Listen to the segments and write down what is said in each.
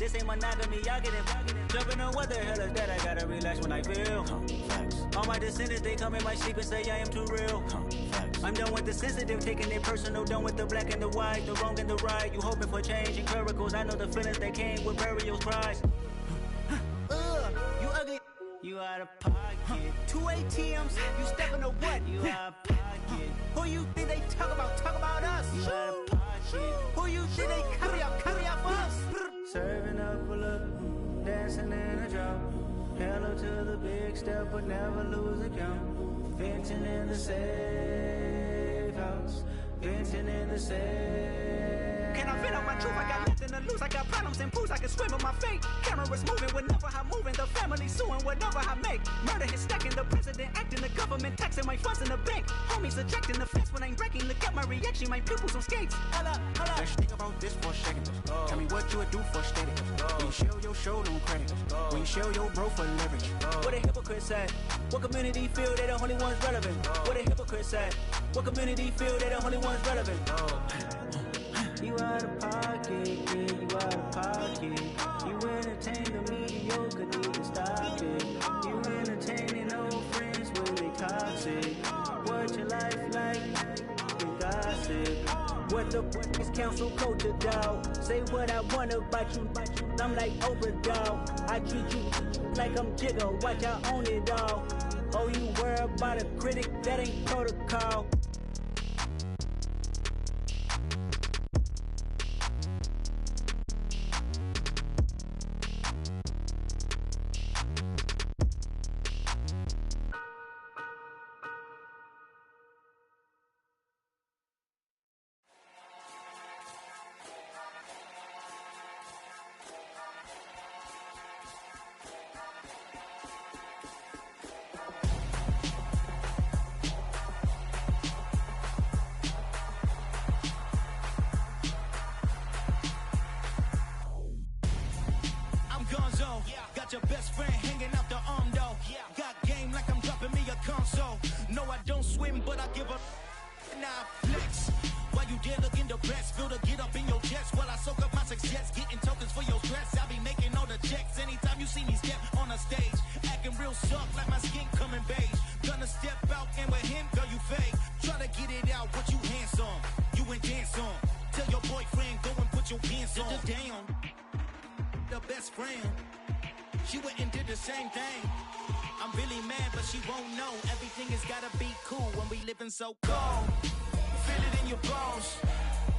This ain't monogamy, y'all get it. Jumping on what the hell is that? I gotta relax when I feel. All my descendants, they come in my sleep and say I am too real. I'm done with the sensitive, taking it personal. Done with the black and the white, the wrong and the right. You hoping for change and miracles. I know the feelings that came with burial cries. You ugly. You out of pocket. 2 ATMs, you stepping to what? You out of pocket. Who you think they talk about us? You out of pocket. Who you think they copy up for us? Serving up a look, dancing in a drop. Hello to the big step, but never lose a count. Venting in the safe house. Venting in the safe. Can I vent out my truth? I got nothing to lose. I got problems and pools. I can swim with my fate. Cameras moving whenever I'm moving. The family suing whatever I make. Murder is stacking. The president acting. The government taxing my funds in the bank. Homies ejecting the fence when I'm breaking. Look at my reaction. My pupils on skates. Hold up. Let's think about this for a second. Tell me what you would do for steady. When you show your show, no credit. When you show your bro for leverage. What a hypocrite said. What community feel they the only ones relevant? What a hypocrite said. What community feel they the only ones relevant? You out of pocket, yeah, you out of pocket. You entertain the mediocre, need to stop it. You entertaining old friends when they toxic. What your life like? You gossip. What the fuck is council culture, dog? Say what I want about you, I'm like Oprah, dog. I treat you like I'm Jigga, watch I own it all. Oh, you worry about a critic, that ain't protocol. Got your best friend hanging out the arm though. Got game like I'm dropping me a console. No, I don't swim, but I give a nah flex. While you there looking depressed, feel the get up in your chest while I soak up my success, getting tokens for your stress. I be making all the checks anytime you see me step on a stage, acting real soft like my skin coming beige. Gonna step out and with him, girl, you fake. Try to get it out, but you handsome. You ain't dance on. Tell your boyfriend go and put your pants on. Down, the best friend. She went and did the same thing. I'm really mad, but she won't know. Everything has gotta be cool when we living so cold. Feel it in your bones.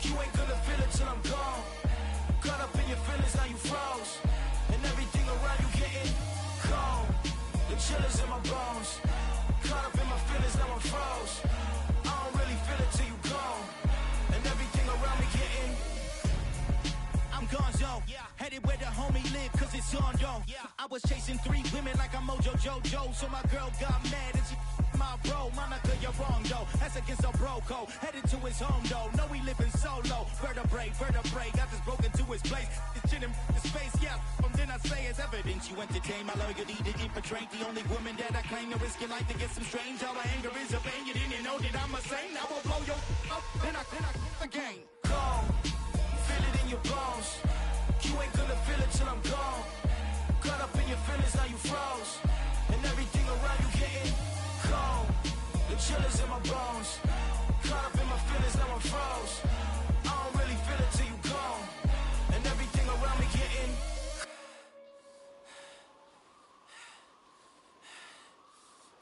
You ain't gonna feel it till I'm gone. Caught up in your feelings, now you froze. And everything around you getting cold. The chillers in my bones. Caught up in my feelings, now I'm froze. I don't really feel it till you gone. And everything around me getting I'm gonzo, headed where the homie live, cause it's on though. I was chasing 3 women like I'm Mojo Jojo, so my girl got mad and she my bro. Monica, you're wrong though, that's against a bro code. Headed to his home though, know we living solo. Vertebrae, got this broken to his place. This shit in his face, from then I say it's evidence. You entertain my loyalty to infiltrate. The only woman that I claim to risk your life to get some strange. All my anger is a pain, you didn't know that I'm a saint. I will blow your up, then I again. Go. Feel it in your bones. You ain't gonna feel it till I'm gone. Caught up in your feelings, now you froze. And everything around you getting cold. The chillers in my bones. Caught up in my feelings, now I'm froze. I don't really feel it till you gone. And everything around me getting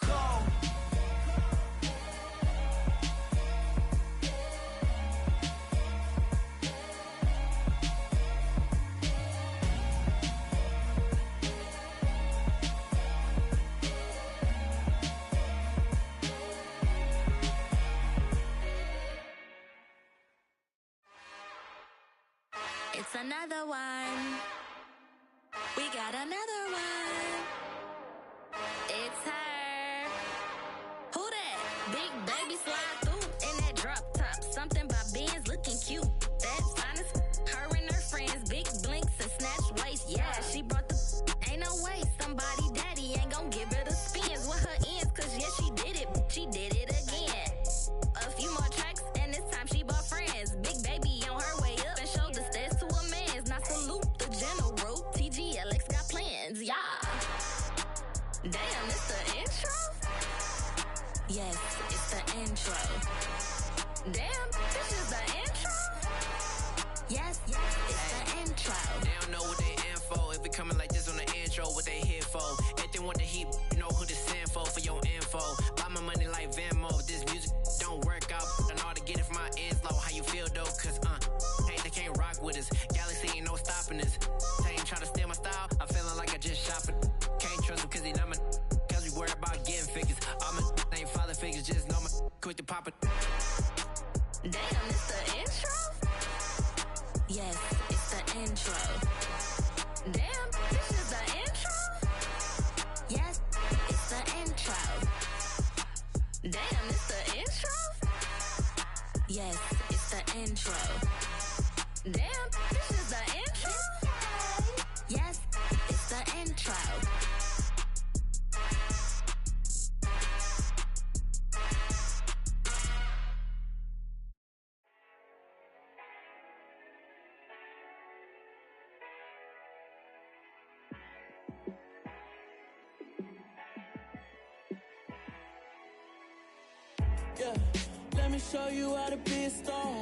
cold. It's another one. We got another one. It's her. Who that? Big baby slide through in that drop top. Something by Benz looking cute. That's fine as her and her friends. Big blinks and snatch waist. Yeah, she brought the ain't no way. Somebody daddy ain't gon' give her the spins with her ends. Cause yeah, she did it. She did it again. A few more tracks and this time she bought friends. Big baby on her way up and showed the stairs to a man's. Not salute the general. TGLX got plans, yeah. Damn, it's the intro? Yes, it's the intro. Damn, this is the intro? Yes, it's the intro. They don't know what they in for. If it coming like this on the intro, what they here for? If they want the heat, you know who to send for your info. Buy my money like Venmo. If this music don't work out, I know how to get it from my ends low. How you feel though? Cause hey, they can't rock with us. Galaxy ain't no stopping us. They ain't try to steal my style. I'm feeling like I just shop it. Can't trust them cause they not my. Cause we worried about getting figures. All my ain't father figures. Just know my quick to pop it. Damn, it's the intro? Yes, it's the intro. Damn, this is the intro? Yes, it's the intro. Damn, it's the intro? Yes, it's the intro. Damn, this is the intro? Yes, it's the intro. Yeah, let me show you how to be a star.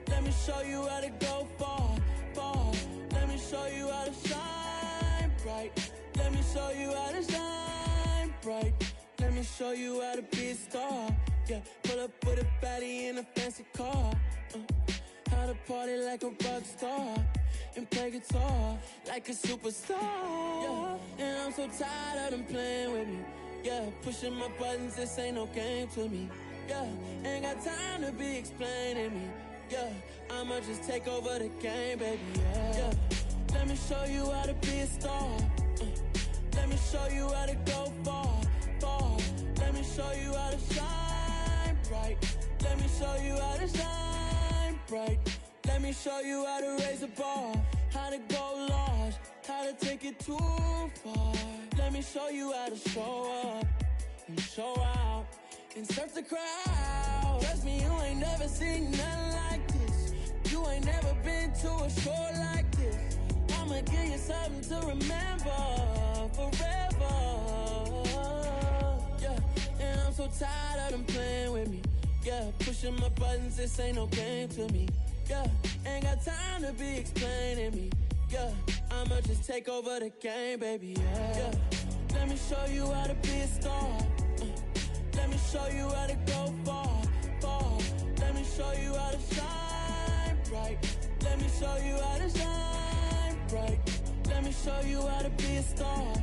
Let me show you how to go far, far. Let me show you how to shine bright. Let me show you how to shine bright. Let me show you how to be a star. Yeah, pull up with a baddie in a fancy car. How to party like a rock star and play guitar like a superstar. Yeah, and I'm so tired of them playing with me. Yeah, pushing my buttons, this ain't no game to me. Yeah, ain't got time to be explaining me. Yeah, I'ma just take over the game, baby. Yeah, let me show you how to be a star. Let me show you how to go far, far. Let me show you how to shine bright. Let me show you how to shine bright. Let me show you how to raise a bar, how to go large, how to take it too far. Let me show you how to show up and show out and surf the crowd. Trust me, you ain't never seen nothing like this. You ain't never been to a show like this. I'ma give you something to remember forever. Yeah, and I'm so tired of them playing with me. Yeah, pushing my buttons, this ain't no game to me. Yeah, ain't got time to be explaining me. Yeah, I'ma just take over the game, baby. Yeah, let me show you how to be a star. Let me show you how to go far, far. Let me show you how to shine bright. Let me show you how to shine bright. Let me show you how to be a star.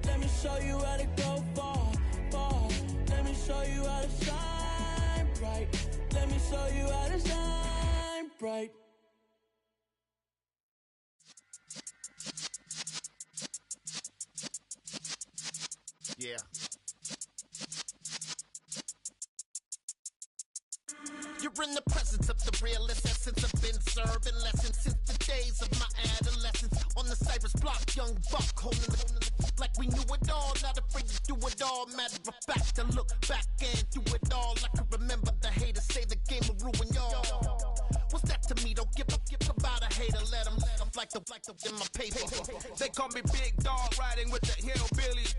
Let me show you how to go far, far. Let me show you how to shine bright. Let me show you how to shine bright. Yeah. You're in the presence of the realest essence. I've been serving lessons since the days of my adolescence. On the Cypress block, young buck holding the like we knew it all. Not afraid to do it all. Matter of fact, to look back and do it all. I can remember the haters say the game will ruin y'all. What's that to me? Don't give about a hater. Let them like the in my paper. They call me Big Dog, riding with the hillbillies.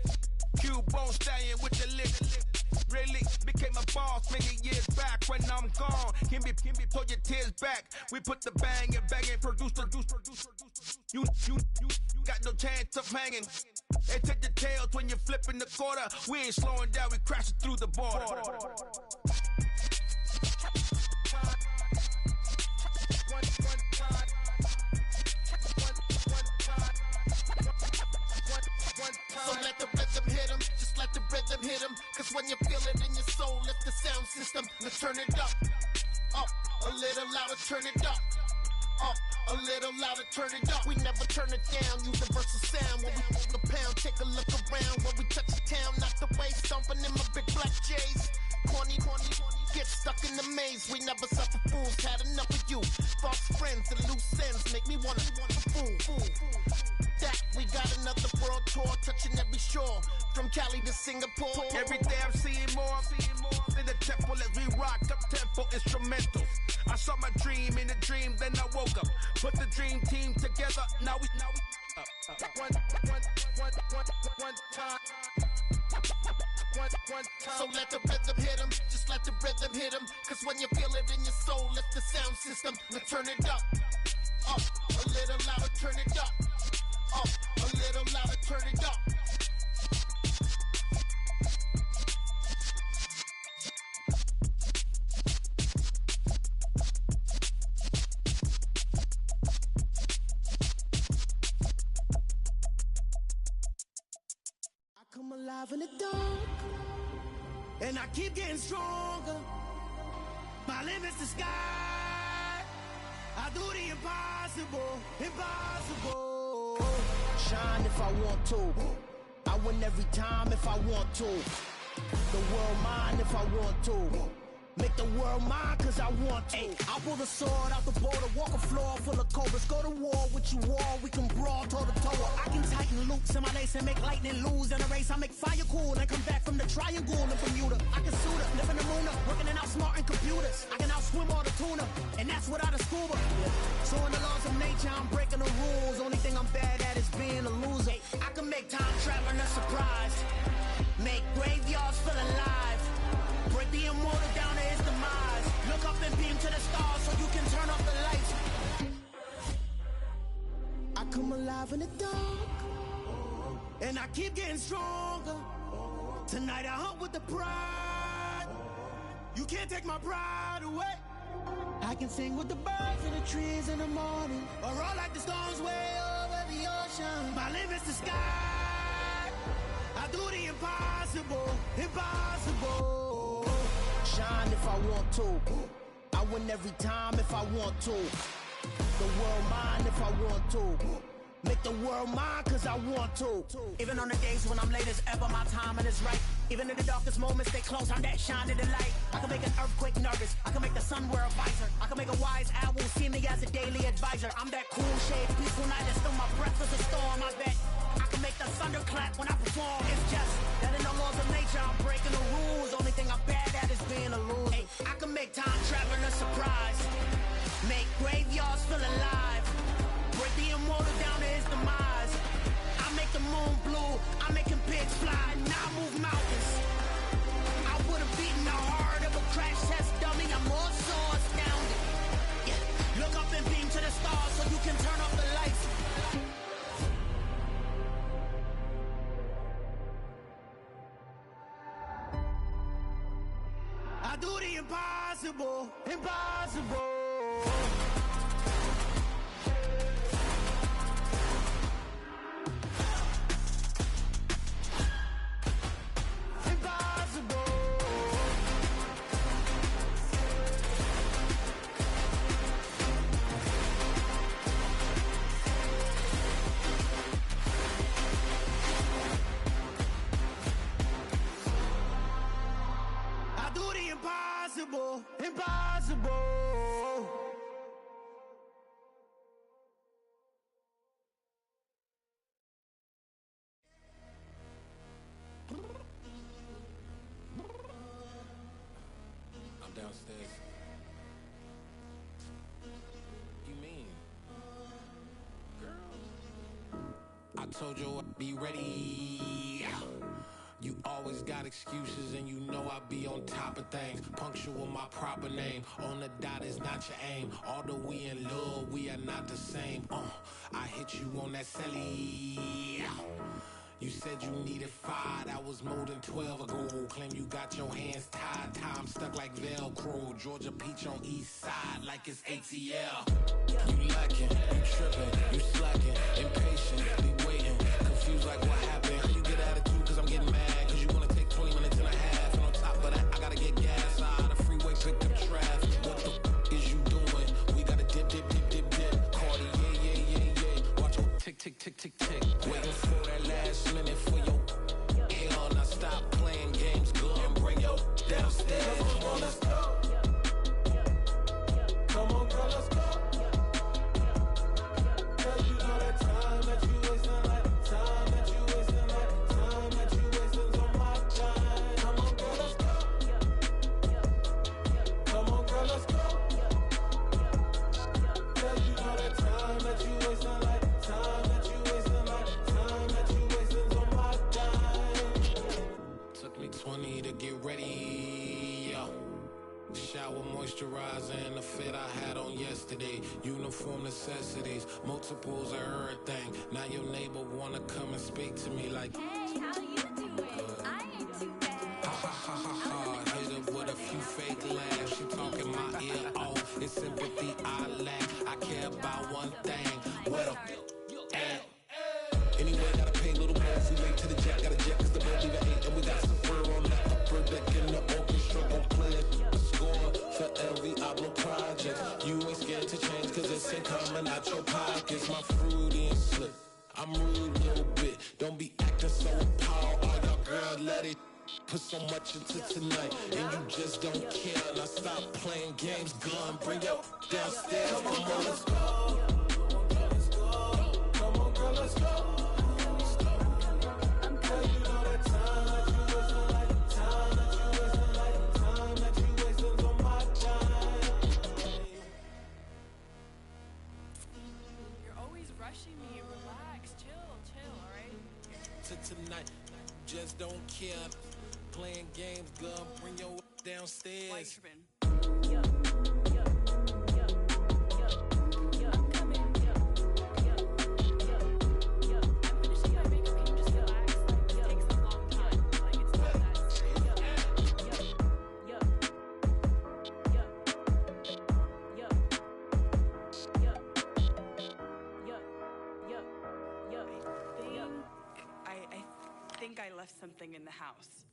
Q-Bone stallion with the lick. Really became a boss many years back. When I'm gone, can be pull your tears back. We put the bang and produce. You got no chance of hanging. They take the tails when you're flipping the quarter. We ain't slowing down, we crashing through the border. So let the rhythm hit him, just let the rhythm hit him. Cause when you feel it in your soul, lift the sound system. Now turn it up, a little louder, turn it up, a little louder, turn it up. We never turn it down, universal sound. When we pull the pound, take a look around. When we touch the town, not the way, stomping in my big black J's. Corny, get stuck in the maze. We never suffer fools, had enough of you. False friends and loose ends make me wanna fool. That we got another world tour, touching every shore, from Cali to Singapore. Every day I'm seeing more in the temple as we rock up tempo instrumentals. I saw my dream in a dream, then I woke up. Put the dream team together, now we one time. So let the rhythm hit him, just let the rhythm hit him. Cause when you feel it in your soul, lift the sound system and turn it up. Up, a little louder, turn it up. Up, a little louder, turn it up. I come alive in the dark, and I keep getting stronger. My limit's the sky. I do the impossible, impossible. Shine if I want to. I win every time if I want to. The world mine if I want to. Make the world mine cause I want to. I pull the sword out the border, walk a floor full of cobras. Go to war with you all, we can brawl toe to toe. I can tighten loops in my lace and make lightning lose in a race. I make fire cool and come back from the triangle in Bermuda. I can suit her, live in the moon, working and outsmarting computers. I can outswim all the tuna, and that's without a scuba. So in the laws of nature, I'm breaking the rules. Only thing I'm bad at is being a loser. I can make time traveling a surprise, make graveyards feel alive, break the immortal down to his demise. Look up and beam to the stars so you can turn off the lights. I come alive in the dark, and I keep getting stronger. Tonight I hunt with the pride. You can't take my pride away. I can sing with the birds and the trees in the morning, or roll like the storms way over the ocean. My limit's the sky. I do the impossible, impossible. Shine if I want to. I win every time if I want to. The world mine if I want to. Make the world mine cause I want to. Even on the days when I'm late as ever, my timing is right. Even in the darkest moments, stay close, I'm that shining the light. I can make an earthquake nervous, I can make the sun wear a visor. I can make a wise owl see me as a daily advisor. I'm that cool shade, peaceful night, and still my breath is a storm. I bet I can make the thunder clap when I perform. It's just that in the laws of nature, I'm breaking the rules. Only thing I'm bad at is being a loser. Hey, I can make time traveling a surprise, make graveyards feel alive, break the immortal down to his demise. I make the moon blue, I'm making pigs fly, now I move mountains. I would've beaten the heart of a crash test dummy, I'm more so astounded. Yeah. Look up and beam to the stars so you can turn off the lights. I do the impossible, impossible. Impossible, impossible. I'm downstairs. You mean? Girl, I told you I'd be ready. You always got excuses and you know I be on top of things. Punctual my proper name. On the dot is not your aim. Although we in love, we are not the same. I hit you on that celly. You said you needed 5, that was more than 12 ago. Claim you got your hands tied, time stuck like Velcro. Georgia Peach on east side like it's ATL. You lacking, you tripping, you slacking, impatient, waiting, confused like what happened. You get attitude cause I'm getting mad, cause you wanna take 20 minutes and a half. And on top of that, I gotta get gas out of the freeway, pick up traffic. What the f is you doing? We gotta dip, dip, dip, dip, dip. Cardi, yeah. Watch your tick, tick, tick, tick, tick. Waiting for that last minute for your hell. Now stop playing games, go and bring your downstairs. Let's go. shower moisturizer and the fit I had on yesterday. Uniform necessities, multiples of everything. Now your neighbor wanna come and speak to me like, Hey, how you doing? I ain't too bad. ha ha ha ha ha. Hit her with a few fake laughs. She talking my ear off. It's sympathy I lack. I care about one thing. What up? Anyway, gotta pay a little more. We late to the jack, got a jet cause the boat leave at 8. And we got some fur on that upper deck in the orchestra. Gon' play a score for every album project. You ain't scared to change cause it's ain't coming out your pockets. My fruity and slick, I'm rude a little bit. Don't be acting so appalled. All y'all girl, let it put so much into tonight. And you just don't care. Now stop playing games, gun. Bring your downstairs. Come on, let's go. Come on, girl, let's go. Tonight, just don't care. Playing games, girl, bring your downstairs. I left something in the house.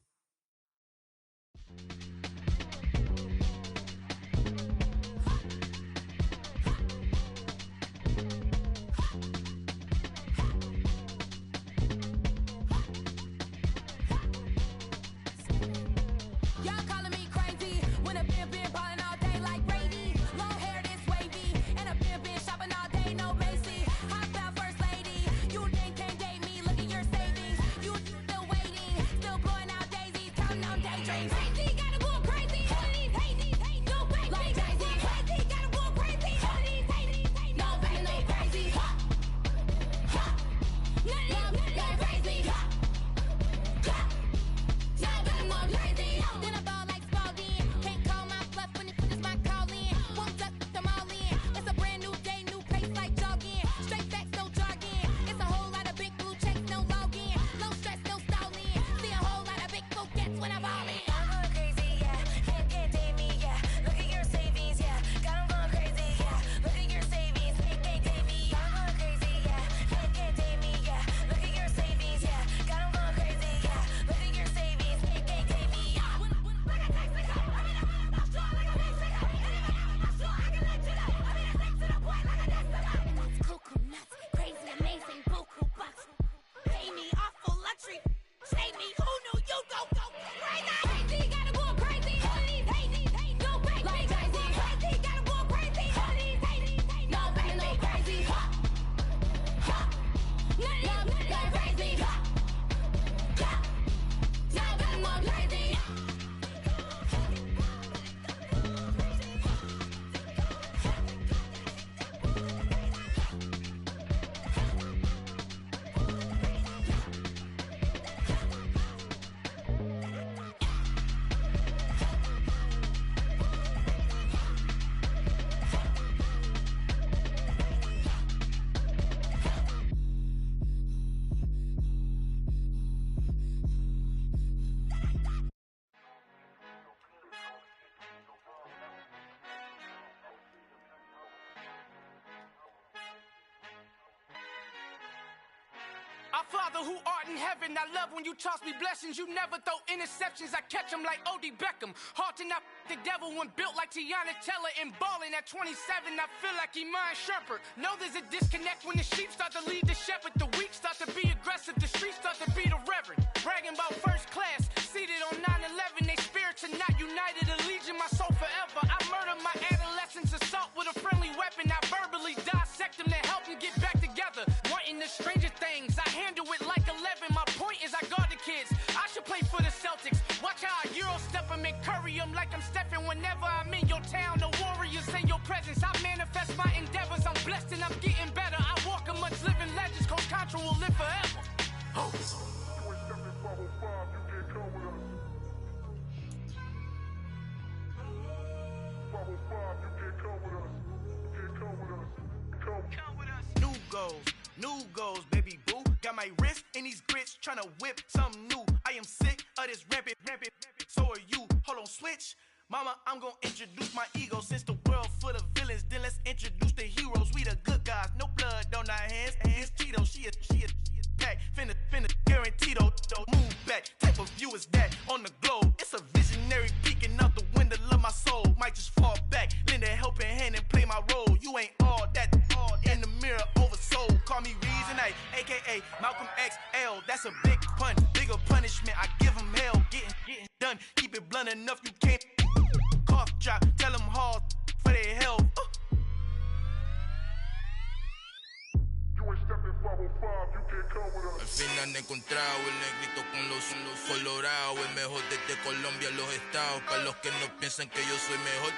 Y'all calling me crazy when a been ballin' all day like Brady. Long hair this wavy, and a been shopping all day, no Macy. Hot out first lady, you think can't date me? Look at your savings, you still waiting, still blowing out daisies, counting on daydreams. Crazy, gotta go crazy. All of these hate, no crazy. Like Jay-Z, crazy, gotta go crazy. All of these hate, no crazy, no crazy. None of these crazy. Then I ball like Spalding. Can't call my bluff when it's my call in. Won't duck them all in. It's a brand new day, new pace like jogging. Straight facts, no jargon. It's a whole lot of big blue checks, no login. No stress, no stalling. See a whole lot of big coquettes when I ball in. I'm going crazy, yeah. Can't date me, yeah. Look at your savings, yeah. Got 'em going crazy, yeah. Look at your savings, can't date me. I'm going crazy, yeah. Can't date me, yeah. Look at your savings, yeah. Got 'em going crazy, yeah. Look at your savings, can't date me. Coconuts, crazy, amazing, buku bucks. Pay me awful luxury. Save me, who knew you go crazy? Crazy, gotta go crazy. All of these hate, no crazy. Like Jay-Z, crazy, gotta go crazy. All of these hate, no crazy, no crazy. None of these crazy. Now gotta go crazy. Our Father who art in heaven, I love when you toss me blessings. You never throw interceptions, I catch them like O.D. Beckham. Hard to not the devil when built like Tiana Teller and balling at 27. I feel like Iman Shumpert. Know there's a disconnect when the sheep start to lead the shepherd. The weak start to be aggressive, the streets start to be the reverend. Bragging about first class, seated on 9/11. They spirits are not united, a legion, my soul forever. I murder my adolescence, assault with a friendly weapon. I verbally dissect them to help them get back together. Wanting the stranger things, I handle it like 11. My point is I guard the kids. I should play for the Celtics. Watch how I Euro step them and curry them like I'm stepping. Whenever I'm in your town, the warriors in your presence. I manifest my endeavors. I'm blessed and I'm getting better. I walk amongst living legends. Coach New goals, baby boo. Got my wrist in these grits, tryna whip something new. I am sick of this rampant. So are you. Hold on, switch. Mama, I'm gonna introduce my ego. Since the world full of villains, then let's introduce the heroes. We the good guys, no blood on our hands. It's Tito, she a pack. Finna, guaranteed, don't move back. Type of view is that on the globe? It's a visionary peeking out the window of my soul. Might just fall back, lend a helping hand and play my role. You ain't all that in the mirror oversold. Call me Reason A, aka Malcolm XL. That's a big pun, bigger punishment. I give him hell, getting done. Keep it blunt enough, you can't cough drop. Tell them hard for their health. Al fin han encontrado el negrito con los colorados, el mejor desde Colombia, los estados. Para los que no piensan que yo soy mejor,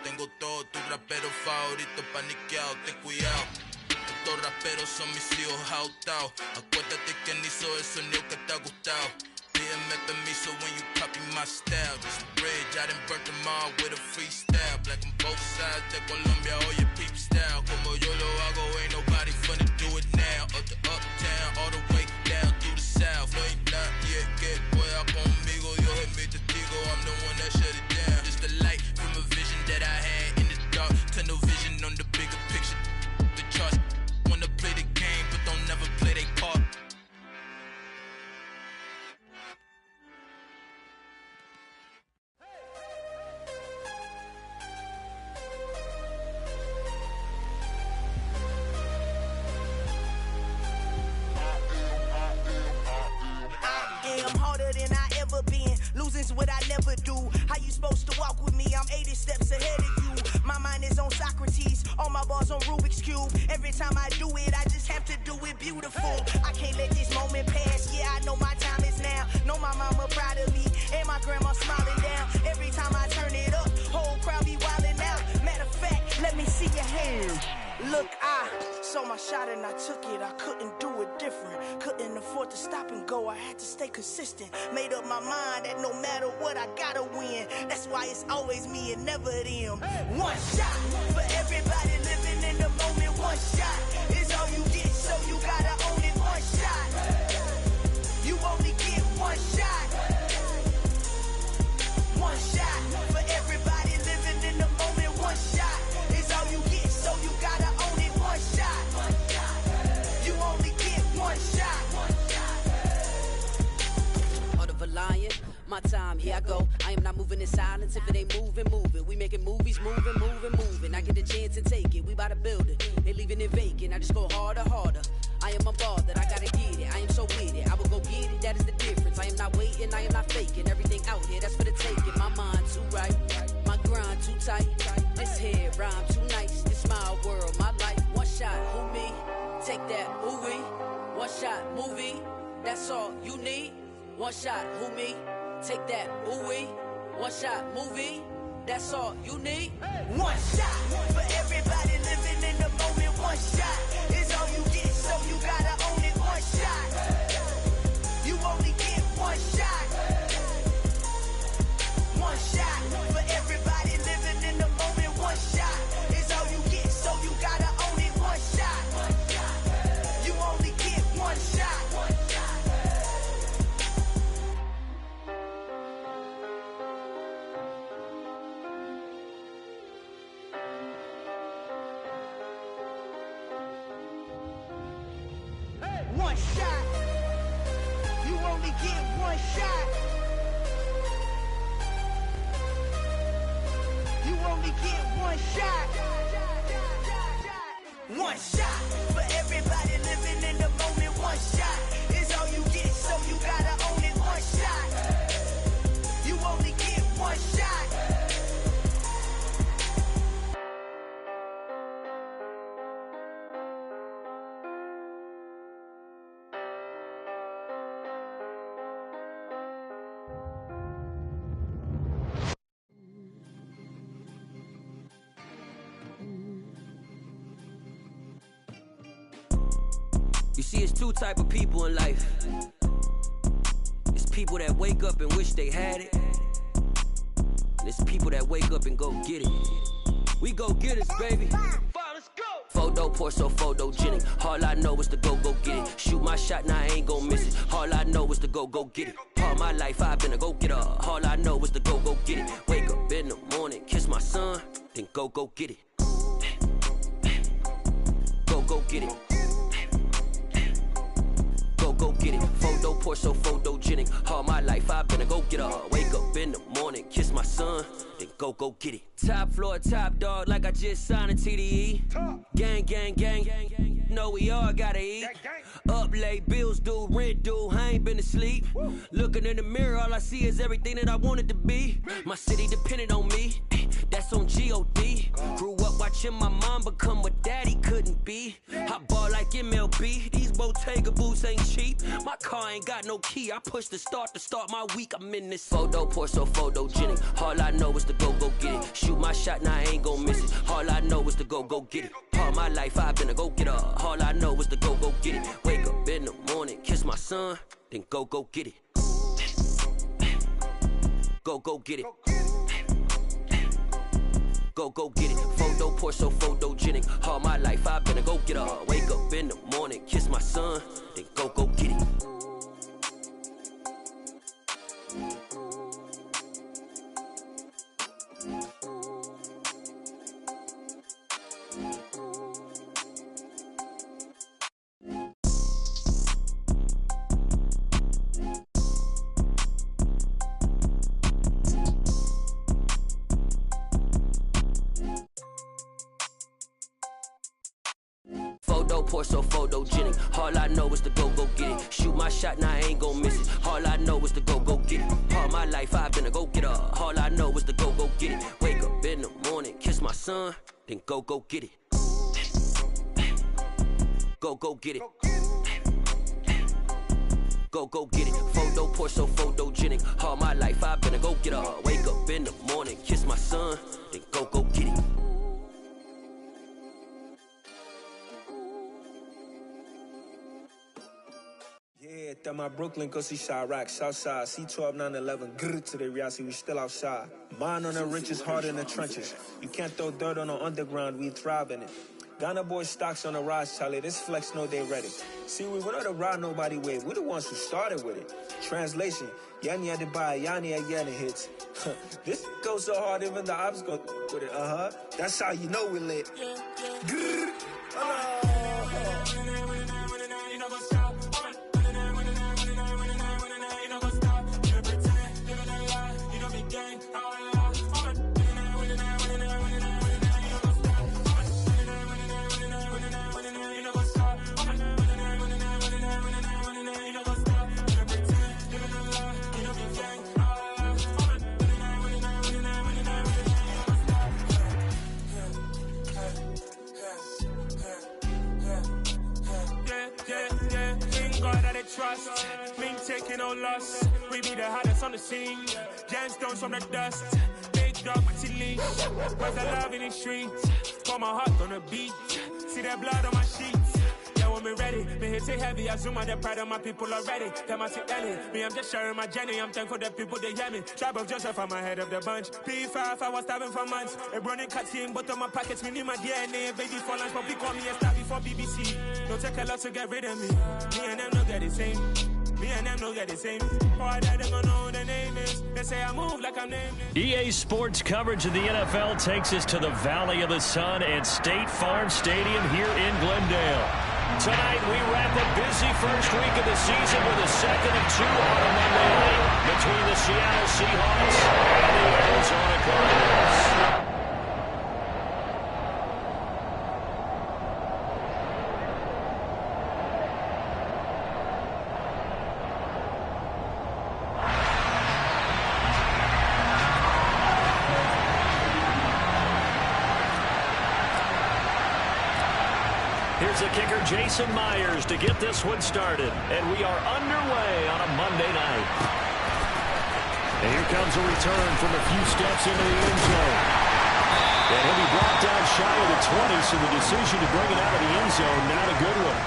tengo todos tus raperos favoritos paniqueados, ten cuidado. Estos raperos son mis hijos jautados. Acuérdate quién hizo el sonido que te ha gustado. Pídeme permiso when you copy my style. This bridge, I done burnt them all with a freestyle. Black on both sides de Colombia, oye peep style. Como yo lo hago, ain't nobody finna do it now. Up the uptown, all the way down through the south. No hay nadie que pueda conmigo, Dios es mi testigo. I'm the one that shut it down. Just the light from a vision that I had in the dark. Tunnel vision on the bigger picture. The charts wanna play the game, but don't never play their part. Losing's what I never do. How you supposed to walk with me? I'm 80 steps ahead of you. My mind is on Socrates, all my bars on Rubik's Cube. Every time I do it, I just have to do it beautiful. I can't let this moment pass. Yeah, I know my time is now. Know my mama proud of me, and my grandma smiling down. Every time I turn it up, whole crowd be wildin' out. Matter of fact, let me see your hands. Look, I saw my shot and I took it. I couldn't do it different. Couldn't afford to stop and go. I had to stay consistent. Made up my mind that no matter what, I gotta win. That's why it's always me and never them. One shot for everybody living in the moment. One shot is all you get, so you gotta own it. One shot. You only get one shot. One shot for everybody living in the moment. One shot is all you get, so you gotta own it. One shot. You only get one shot. Heart of a lion, my time, here I go. I am not moving in silence. If it ain't moving, move it. We making movies, moving. I get a chance and take it. We bout to build it. They leaving it vacant. I just go harder. I am a ball that I gotta get it. I am so with it. I will go get it. That is the difference. I am not waiting. I am not faking. Everything out here, that's for the taking. My mind too right. My grind too tight. This head rhyme too nice. This my world, my life. One shot, who me? Take that, who we? One shot, movie. That's all you need. One shot, who me? Take that, who we? One shot, movie. That's all you need. One shot for everybody living in the moment. One shot is all you get, so you gotta own it. One shot. You only get one shot. One shot for everybody living in the moment. One shot is all you get, so you gotta own it. One shot. You only get one shot. One shot. You only get one shot. You only get one shot. One shot for everybody living in the moment. One shot is all you get, so you gotta own it. One shot. You only get one shot. You see, it's two type of people in life. It's people that wake up and wish they had it. And it's people that wake up and go get it. We go get it, baby. Let's go. Photo, Porso, photogenic. All I know is to go get it. Shoot my shot, now I ain't gon' miss it. All I know is to go get it. All my life I've been a go-getter. All I know is to go get it. Wake up in the morning, kiss my son, then go get it. Go get it. Go get it. Photo, Porso, photogenic. All my life I've been a go-getter. Wake up in the morning, kiss my son, then go get it. Top floor, top dog, like I just signed a TDE. Gang, gang, gang, gang, gang. Know we all gotta eat. Up late, bills due, rent due, I ain't been asleep. Looking in the mirror, all I see is everything that I wanted to be. My city depended on me, that's on G.O.D. Grew up watching my mom become what daddy couldn't be. I ball like MLB, these Bottega boots ain't cheap. My car ain't got no key, I push the start to start my week. I'm in this photo, Porso, photogenic. All I know is to go get it. Shoot my shot, now I ain't gon' miss it. All I know is to go get it. All my life I've been a go-getter. All I know is to go get it. Wake up in the morning, kiss my son, then go get it. Go get it. Go get it. Photo, Porso, photogenic. All my life I've been a go-getter. Wake up in the morning, kiss my son, then go get it. Porso, photogenic. All I know is to go get it. Shoot my shot, now I ain't gon' miss it. All I know is to go get it. All my life I've been a go-getter. All I know is to go get it. Wake up in the morning, kiss my son, then go get it. Go get it. Go get it. Photo, Porso, photogenic. All my life I've been a go-getter. Wake up in the morning, kiss my son, then go get it. Yeah, that my Brooklyn, go see Chirac, Southside, C12, 911, grrr to the reality, we still outside. Mine on the richest, heart in the trenches. You can't throw dirt on the underground, we thrive in it. Ghana boys stocks on the rise, Charlie, this flex know they ready. See, we went on the ride nobody wave, we the ones who started with it. Translation, Yanni had to buy, Yanni had Yanni hits. This goes so hard, even the ops go with it, That's how you know we lit. Grrr, Trust, we ain't taking no loss. We be the hottest on the scene. Gemstones from the dust. Big dog, my leash. Where's the love in the streets? Pour my heart on the beat. See that blood on my sheets. Yeah, when we ready, me hit it heavy. I zoom out the pride of my people already. Them I see Ellie. Me, I'm just sharing my journey. I'm thankful that people they hear me. Tribe of Joseph, I'm ahead of the bunch. P5, I was starving for months. A running cut in, but on my pockets, me need my DNA. Baby for lunch, but call me a star before BBC. Don't take a lot to get rid of me. Me and them no get the same. Me and them no get the same. All that they gonna know the name is. They say I move like I'm nameless. EA Sports coverage of the NFL takes us to the Valley of the Sun at State Farm Stadium here in Glendale. Tonight, we wrap a busy first week of the season with a second of two on a Monday night between the Seattle Seahawks and the Arizona Cardinals. Here's the kicker, Jason Myers, to get this one started. And we are underway on a Monday night. And here comes a return from a few steps into the end zone. And he'll be brought down shy of the 20, so the decision to bring it out of the end zone, not a good one.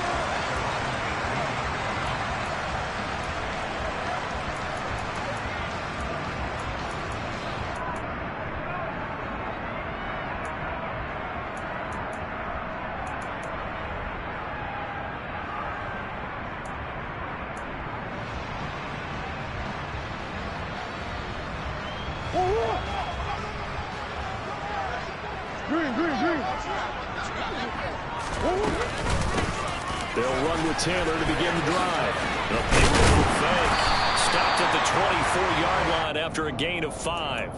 They'll run with Taylor to begin the drive. A beautiful fake. Stopped at the 24-yard line after a gain of 5.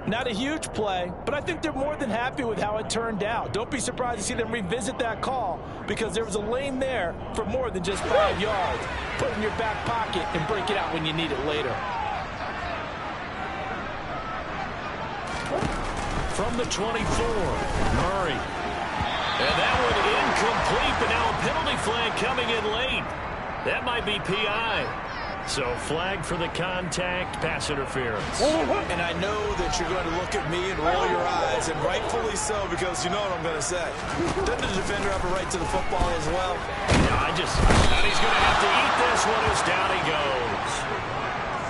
Not a huge play, but I think they're more than happy with how it turned out. Don't be surprised to see them revisit that call because there was a lane there for more than just 5 yards. Put it in your back pocket and break it out when you need it later. From the 24, Murray. And that one incomplete, but now a penalty flag coming in late. That might be PI. So flag for the contact, pass interference. And I know that you're going to look at me and roll your eyes, and rightfully so, because you know what I'm going to say. Doesn't the defender have a right to the football as well? Yeah, I thought he's going to have to eat this one as down he goes.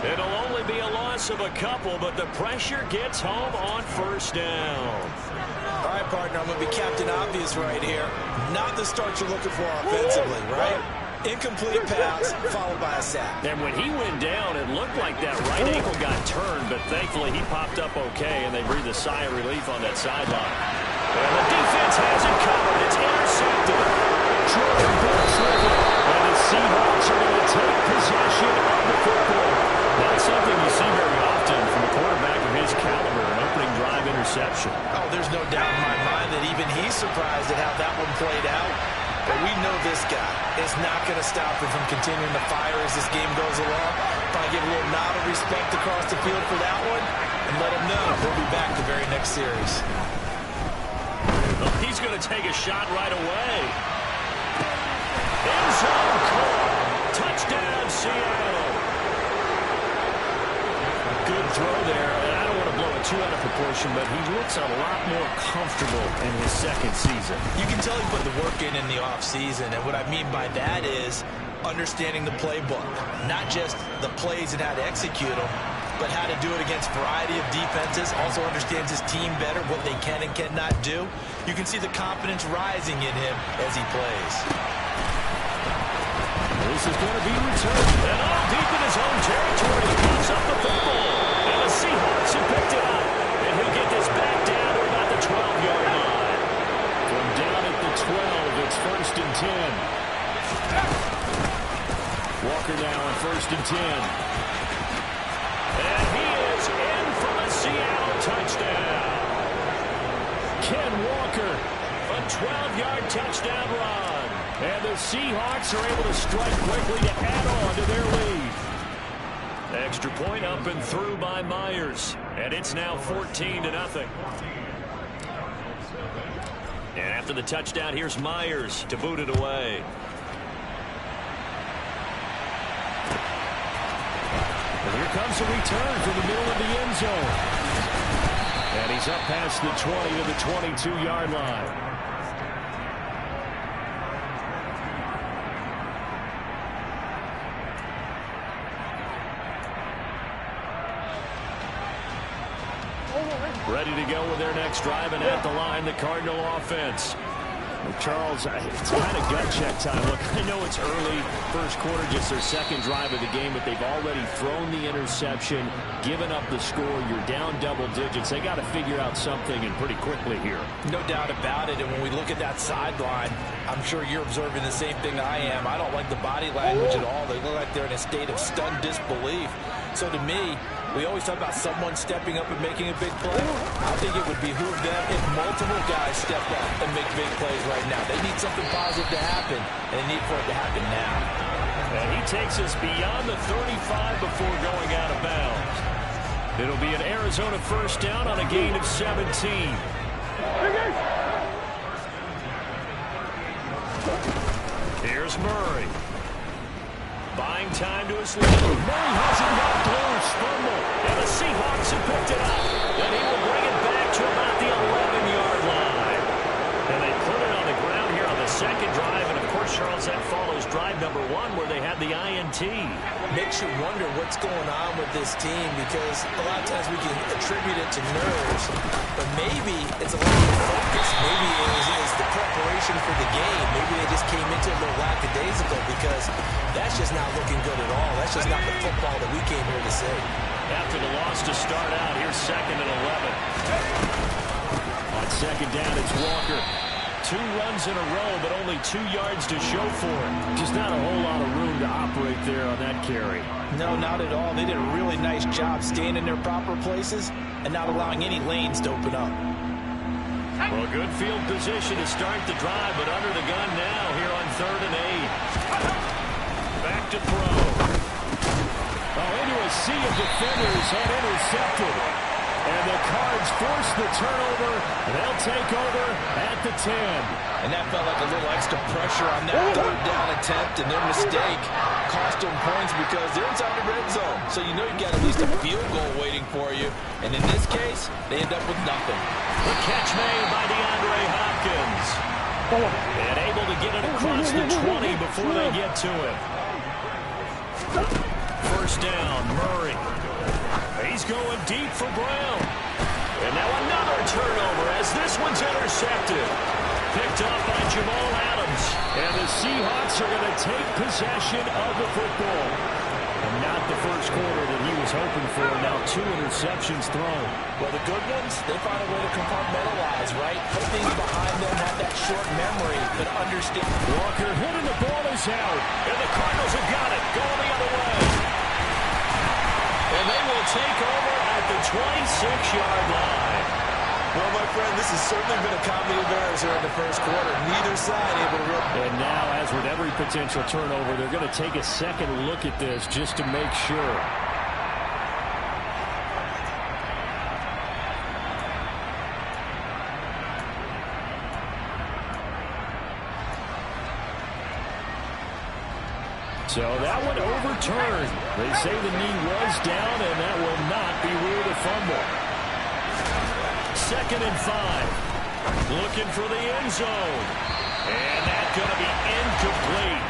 It'll only be a loss of a couple, but the pressure gets home on first down. All right, partner, I'm going to be Captain Obvious right here. Not the start you're looking for offensively, right? Incomplete pass, followed by a sack. And when he went down, it looked like that right ankle got turned, but thankfully he popped up okay, and they breathed a sigh of relief on that sideline. And the defense has it covered. It's intercepted. Jordan Brooks with it. And the Seahawks are going to take possession of the football. That's something you see very often from a quarterback of his caliber, an opening drive interception. Oh, there's no doubt in my mind that even he's surprised at how that one played out. But we know this guy is not going to stop him from continuing to fire as this game goes along. Probably give a little nod of respect across the field for that one and let him know he'll be back the very next series. Well, he's going to take a shot right away. End zone call. Touchdown, Seattle. Good throw there. And I don't want to blow it too out of proportion, but he looks a lot more comfortable in his second season. You can tell he put the work in the offseason, and what I mean by that is understanding the playbook. Not just the plays and how to execute them, but how to do it against a variety of defenses. Also understands his team better, what they can and cannot do. You can see the confidence rising in him as he plays. This is going to be returned. And all deep in his own territory, he picks up the football. And the Seahawks have picked it up. And he'll get this back down to about the 12-yard line. From down at the 12, it's 1st and 10. Walker now on 1st and 10. And he is in for a Seattle touchdown. Ken Walker, a 12-yard touchdown run. And the Seahawks are able to strike quickly to add on to their lead. Extra point up and through by Myers. And it's now 14-0. And after the touchdown, here's Myers to boot it away. And here comes a return from the middle of the end zone. And he's up past the 20 to the 22-yard line. Ready to go with their next drive, and at the line, the Cardinal offense. Charles, it's kind of gut check time. Look, I know it's early, first quarter, just their second drive of the game, but they've already thrown the interception, given up the score. You're down double digits. They got to figure out something, and pretty quickly here. No doubt about it, and when we look at that sideline, I'm sure you're observing the same thing I am. I don't like the body language at all. They look like they're in a state of stunned disbelief. So to me, we always talk about someone stepping up and making a big play. I think it would behoove them if multiple guys step up and make big plays right now. They need something positive to happen, and they need for it to happen now. And he takes us beyond the 35 before going out of bounds. It'll be an Arizona first down on a gain of 17. Here's Murray. Buying time to his left. Murray has it knocked loose. Fumble. And the Seahawks have picked it up. And he will bring it back to about the 11-yard line. And they put it on the ground here on the second drive. And, of course, Charles, that follows drive number 1 where they had the INT. Makes you wonder what's going on with this team because a lot of times we can attribute it to nerves, but maybe it's a lot of focus. Maybe it's the preparation for the game. Maybe they just came into it a little lackadaisical because that's just not looking good at all. That's just not the football that we came here to see. After the loss to start out, here's 2nd and 11. On second down, it's Walker. 2 runs in a row, but only 2 yards to show for it. Just not a whole lot of room to operate there on that carry. No, not at all. They did a really nice job staying in their proper places and not allowing any lanes to open up. Well, good field position to start the drive, but under the gun now here on 3rd and 8. Back to throw. Oh, into a sea of defenders and intercepted. And the Cards force the turnover. They'll take over at the 10. And that felt like a little extra pressure on that 3rd down attempt, and their mistake cost them points because they're inside the red zone. So you know you got at least a field goal waiting for you. And in this case, they end up with nothing. The catch made by DeAndre Hopkins. And able to get it across the 20 before they get to it. First down, Murray. He's going deep for Brown. And now another turnover as this one's intercepted. Picked up by Jamal Adams. And the Seahawks are going to take possession of the football. And not the first quarter that he was hoping for. Now 2 interceptions thrown. Well, the good ones, they find a way to compartmentalize, right? Put things behind them, have that short memory, but understand. Walker hitting the ball is out. And the Cardinals have got it. Going the other way. And they will take over at the 26-yard line. Well, my friend, this has certainly been a comedy of errors here in the first quarter. Neither side able to rip. And now, as with every potential turnover, they're going to take a second look at this just to make sure. So that one overturned. They say the knee was down, and that will not be ruled a fumble. 2nd and 5. Looking for the end zone. And that's going to be incomplete.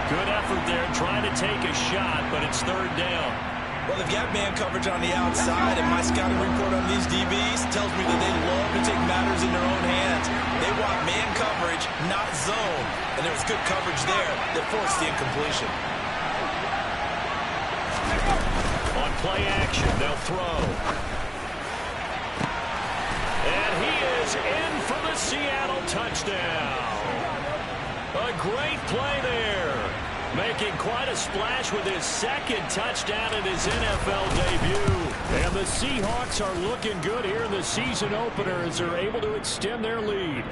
Good effort there trying to take a shot, but it's 3rd down. Well, they've got man coverage on the outside, and my scouting report on these DBs tells me that they love to take matters in their own hands. They want man coverage, not zone. And there was good coverage there that forced the incompletion. On play action, they'll throw. And he is in for the Seattle touchdown. A great play there. Making quite a splash with his 2nd touchdown in his NFL debut. And the Seahawks are looking good here in the season opener as they're able to extend their lead.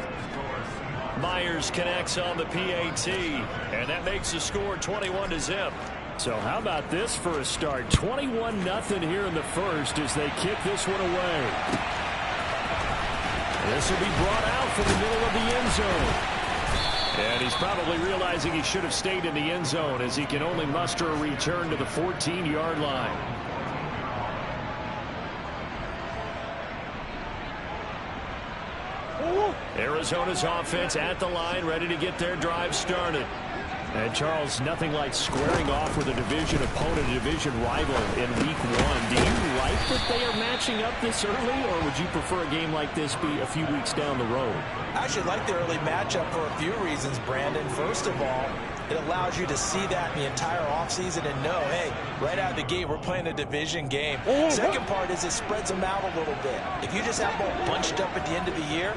Myers connects on the PAT, and that makes the score 21-0. So how about this for a start? 21-0 here in the first as they kick this one away. This will be brought out from the middle of the end zone. And he's probably realizing he should have stayed in the end zone as he can only muster a return to the 14-yard line. Arizona's offense at the line, ready to get their drive started. And Charles, nothing like squaring off with a division opponent, a division rival in week 1. Do you like that they are matching up this early, or would you prefer a game like this be a few weeks down the road? I actually like the early matchup for a few reasons, Brandon. First of all, it allows you to see that in the entire offseason and know, hey, right out of the gate, we're playing a division game. Second part is it spreads them out a little bit. If you just have them all bunched up at the end of the year,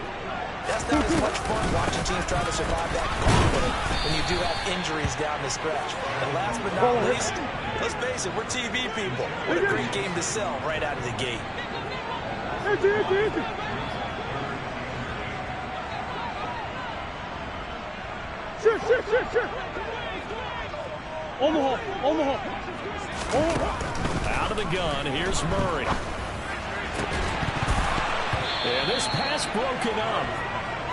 that's not as much fun watching teams try to survive that confident when you do have injuries down the stretch. And last but not least, let's face it, we're TV people. What a great game to sell right out of the gate. Sure. Omaha. Out of the gun, here's Murray. And this pass broken up.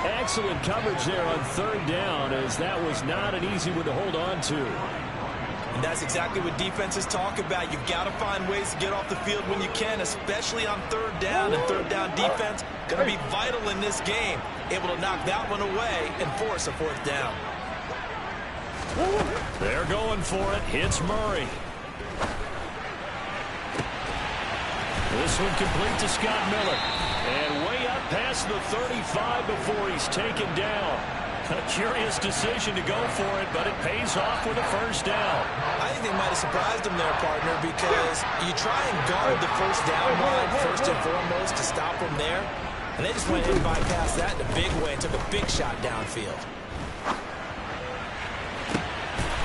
Excellent coverage there on 3rd down, as that was not an easy one to hold on to. And that's exactly what defenses talk about. You've got to find ways to get off the field when you can, especially on 3rd down. And 3rd down defense going to be vital in this game. Able to knock that one away and force a 4th down. They're going for it. Hits Murray. This one complete to Scott Miller. And way up past the 35 before he's taken down. A curious decision to go for it, but it pays off with a 1st down. I think they might have surprised him there, partner, because you try and guard the 1st down line first and foremost to stop him there. And they just went ahead and bypassed that in a big way and took a big shot downfield.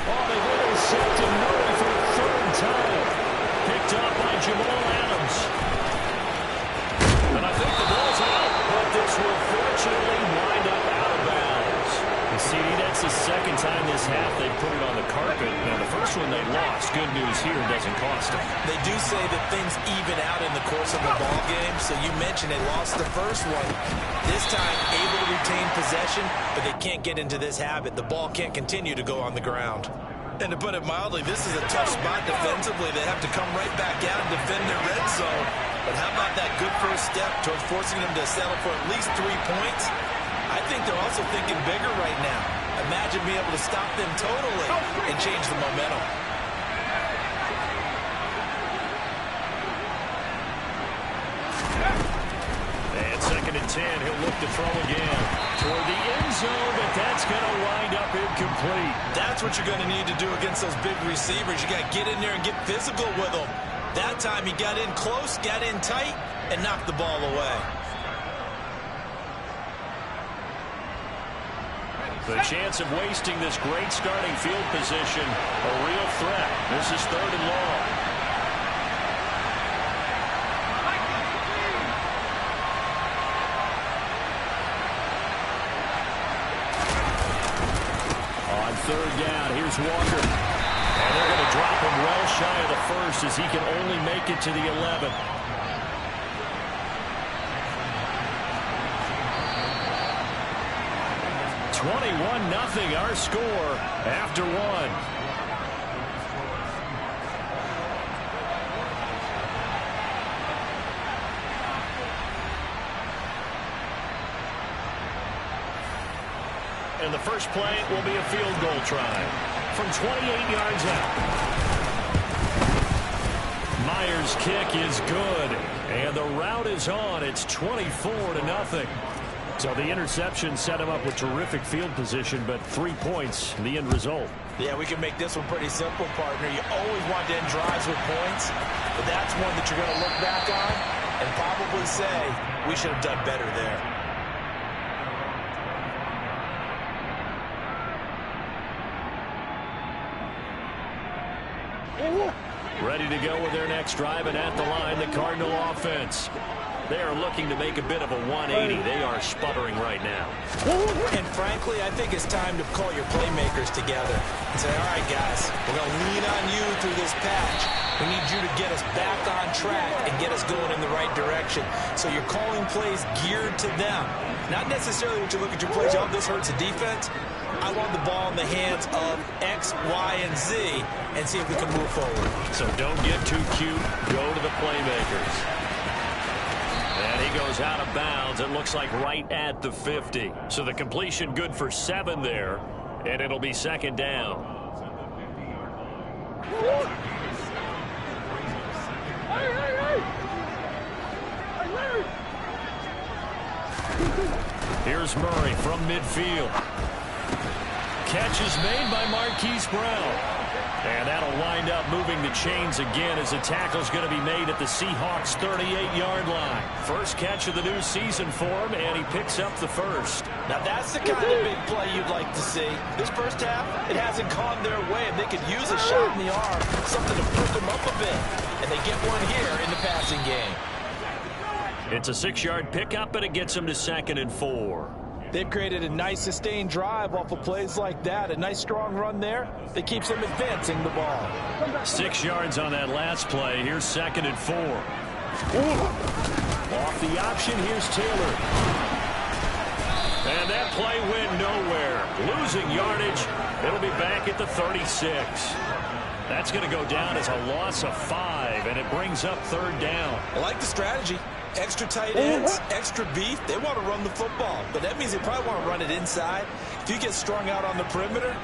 Oh, they've intercepted Murray for the third time. Picked up by Jamal Adams. And I think the ball's out, but this will fortunately wind up out of bounds. And CD, that's the second time this half they put it on the carpet. Now, the first one they lost. Good news here, doesn't cost them. They do say that things even out in the course of the ball game. So you mentioned they lost the first one. This time, able to retain possession, but they can't get into this habit. The ball can't continue to go on the ground. And to put it mildly, this is a tough spot defensively. They have to come right back out and defend their red zone. But how about that good first step towards forcing them to settle for at least 3 points? I think they're also thinking bigger right now. Imagine being able to stop them totally and change the momentum. And 2nd and 10, he'll look to throw again toward the end zone, but that's going to wind up incomplete. That's what you're going to need to do against those big receivers. You got to get in there and get physical with them. That time he got in close, got in tight, and knocked the ball away. The chance of wasting this great starting field position, a real threat. This is 3rd and long. On 3rd down, here's Walker. And they're going to drop him well shy of the first as he can only make it to the 11. (21-0) our score after 1. And the first play will be a field goal try from 28 yards out. Myers' kick is good, and the route is on. It's 24-0. So the interception set him up with terrific field position, but 3 points, the end result. Yeah, we can make this one pretty simple, partner. You always want to end drives with points, but that's one that you're going to look back on and probably say, we should have done better there. Ready to go with their next drive, and at the line, the Cardinal offense. They are looking to make a bit of a 180. They are sputtering right now. And frankly, I think it's time to call your playmakers together and say, all right, guys, we're going to lean on you through this patch. We need you to get us back on track and get us going in the right direction. So you're calling plays geared to them. Not necessarily when you look at your plays, oh, this hurts the defense. I want the ball in the hands of X, Y, and Z and see if we can move forward. So don't get too cute. Go to the playmakers. And he goes out of bounds. It looks like right at the 50. So the completion good for 7 there. And it'll be 2nd down. Here's Murray from midfield. Catch is made by Marquise Brown. And that'll wind up moving the chains again as the tackle's going to be made at the Seahawks' 38-yard line. First catch of the new season for him, and he picks up the first. Now that's the kind of big play you'd like to see. This first half, it hasn't gone their way, and they could use a shot in the arm, something to push them up a bit. And they get one here in the passing game. It's a 6-yard pickup, and it gets them to 2nd and 4. They've created a nice sustained drive off of plays like that. A nice strong run there that keeps them advancing the ball. 6 yards on that last play. Here's 2nd and 4. Off the option, here's Taylor. And that play went nowhere. Losing yardage. It'll be back at the 36. That's going to go down as a loss of 5, and it brings up 3rd down. I like the strategy. Extra tight ends, extra beef. They want to run the football, but that means they probably want to run it inside. If you get strung out on the perimeter,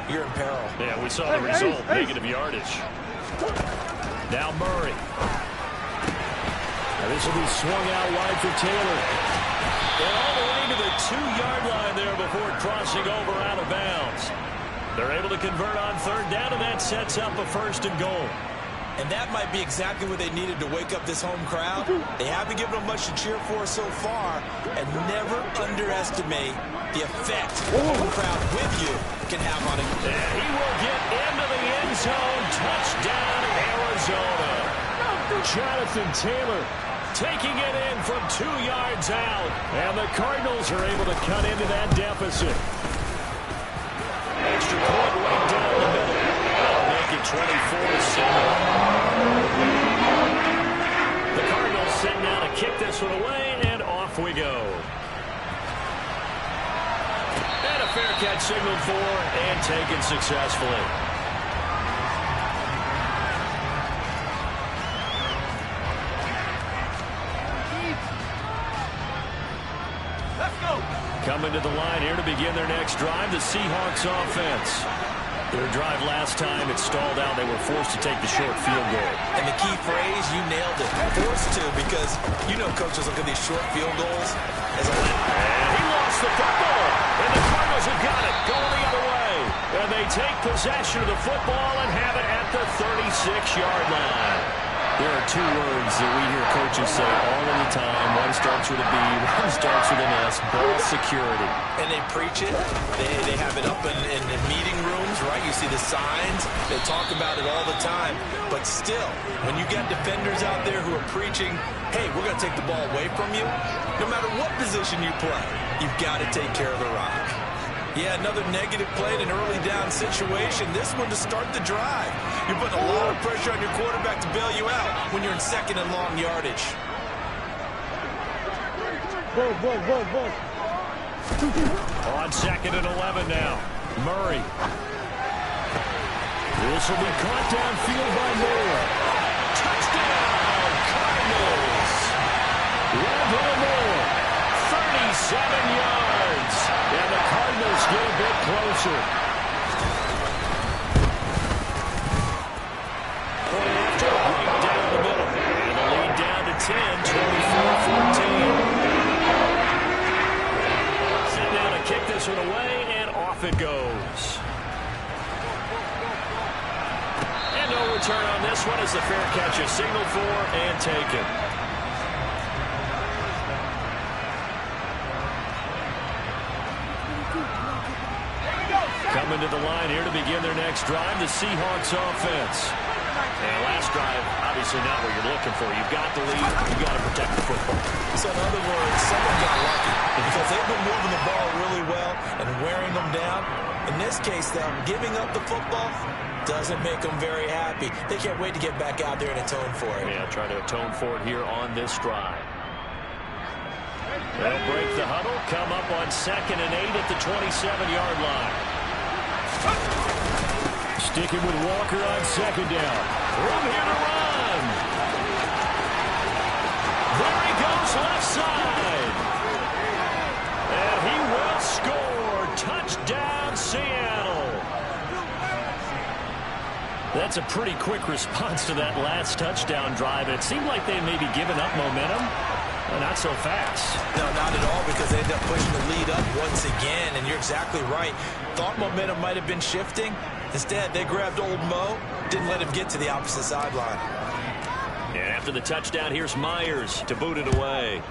you're in peril. Yeah, we saw the result, negative yardage. Now Murray. Now this will be swung out wide for Taylor. And all the way to the 2-yard line there before crossing over out of bounds. They're able to convert on 3rd down, and that sets up a 1st and goal. And that might be exactly what they needed to wake up this home crowd. They haven't given them much to cheer for so far, and never underestimate the effect a home crowd with you can have on it. He will get into the end zone. Touchdown, Arizona. Jonathan Taylor taking it in from 2 yards out. And the Cardinals are able to cut into that deficit. Extra point right down the middle. That'll make it 24-7. The Cardinals set now to kick this one away, and off we go. And a fair catch signaled for and taken successfully. Coming to the line here to begin their next drive, the Seahawks offense. Their drive last time, it stalled out. They were forced to take the short field goal. And the key phrase, you nailed it. Forced to, because you know coaches look at these short field goals as a win. And he lost the football. And the Cardinals have got it, going the other way. And they take possession of the football and have it at the 36-yard line. There are two words that we hear coaches say all of the time. One starts with a B, one starts with an S, ball security. And they preach it. They have it up in the meeting rooms, right? You see the signs. They talk about it all the time. But still, when you got defenders out there who are preaching, hey, we're going to take the ball away from you, no matter what position you play, you've got to take care of the rock. Yeah, another negative play in an early down situation. This one to start the drive. You're putting a lot of pressure on your quarterback to bail you out when you're in second and long yardage. On second and 11 now. Murray. This will be caught downfield by Moore. Touchdown, Cardinals. Rondale Moore, 37 yards. And the Cardinals get a bit closer. Point after, right down the middle. And the lead down to 10, 24-14. Set down to kick this one away, and off it goes. And no return on this one as the fair catch is signaled for and taken. Coming to the line here to begin their next drive, the Seahawks offense. And last drive, obviously not what you're looking for. You've got the lead. You've got to protect the football. So in other words, someone got lucky because they've been moving the ball really well and wearing them down. In this case, though, giving up the football doesn't make them very happy. They can't wait to get back out there and atone for it. Yeah, try to atone for it here on this drive. They'll break the huddle, come up on 2nd and 8 at the 27-yard line. Sticking with Walker on 2nd down. Room here to run. There he goes left side. And he will score. Touchdown, Seattle. That's a pretty quick response to that last touchdown drive. It seemed like they maybe given up momentum. Well, not so fast. No, not at all, because they ended up pushing the lead up once again, and you're exactly right. Thought momentum might have been shifting. Instead, they grabbed old Mo, didn't let him get to the opposite sideline. And after the touchdown, here's Myers to boot it away.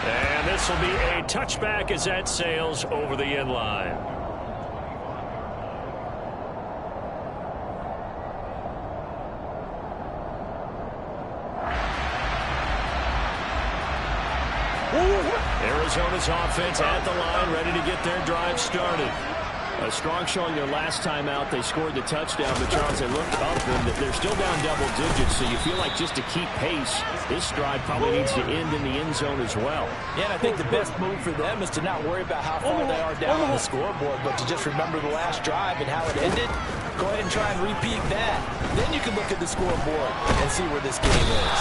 And this will be a touchback as that sails over the end line. Arizona's offense at the line, ready to get their drive started. A strong showing their last time out. They scored the touchdown, but Charles, they looked up, and they're still down double digits, so you feel like just to keep pace, this drive probably needs to end in the end zone as well. Yeah, and I think the best move for them is to not worry about how far they are down on the scoreboard, but to just remember the last drive and how it ended. Go ahead and try and repeat that. Then you can look at the scoreboard and see where this game is.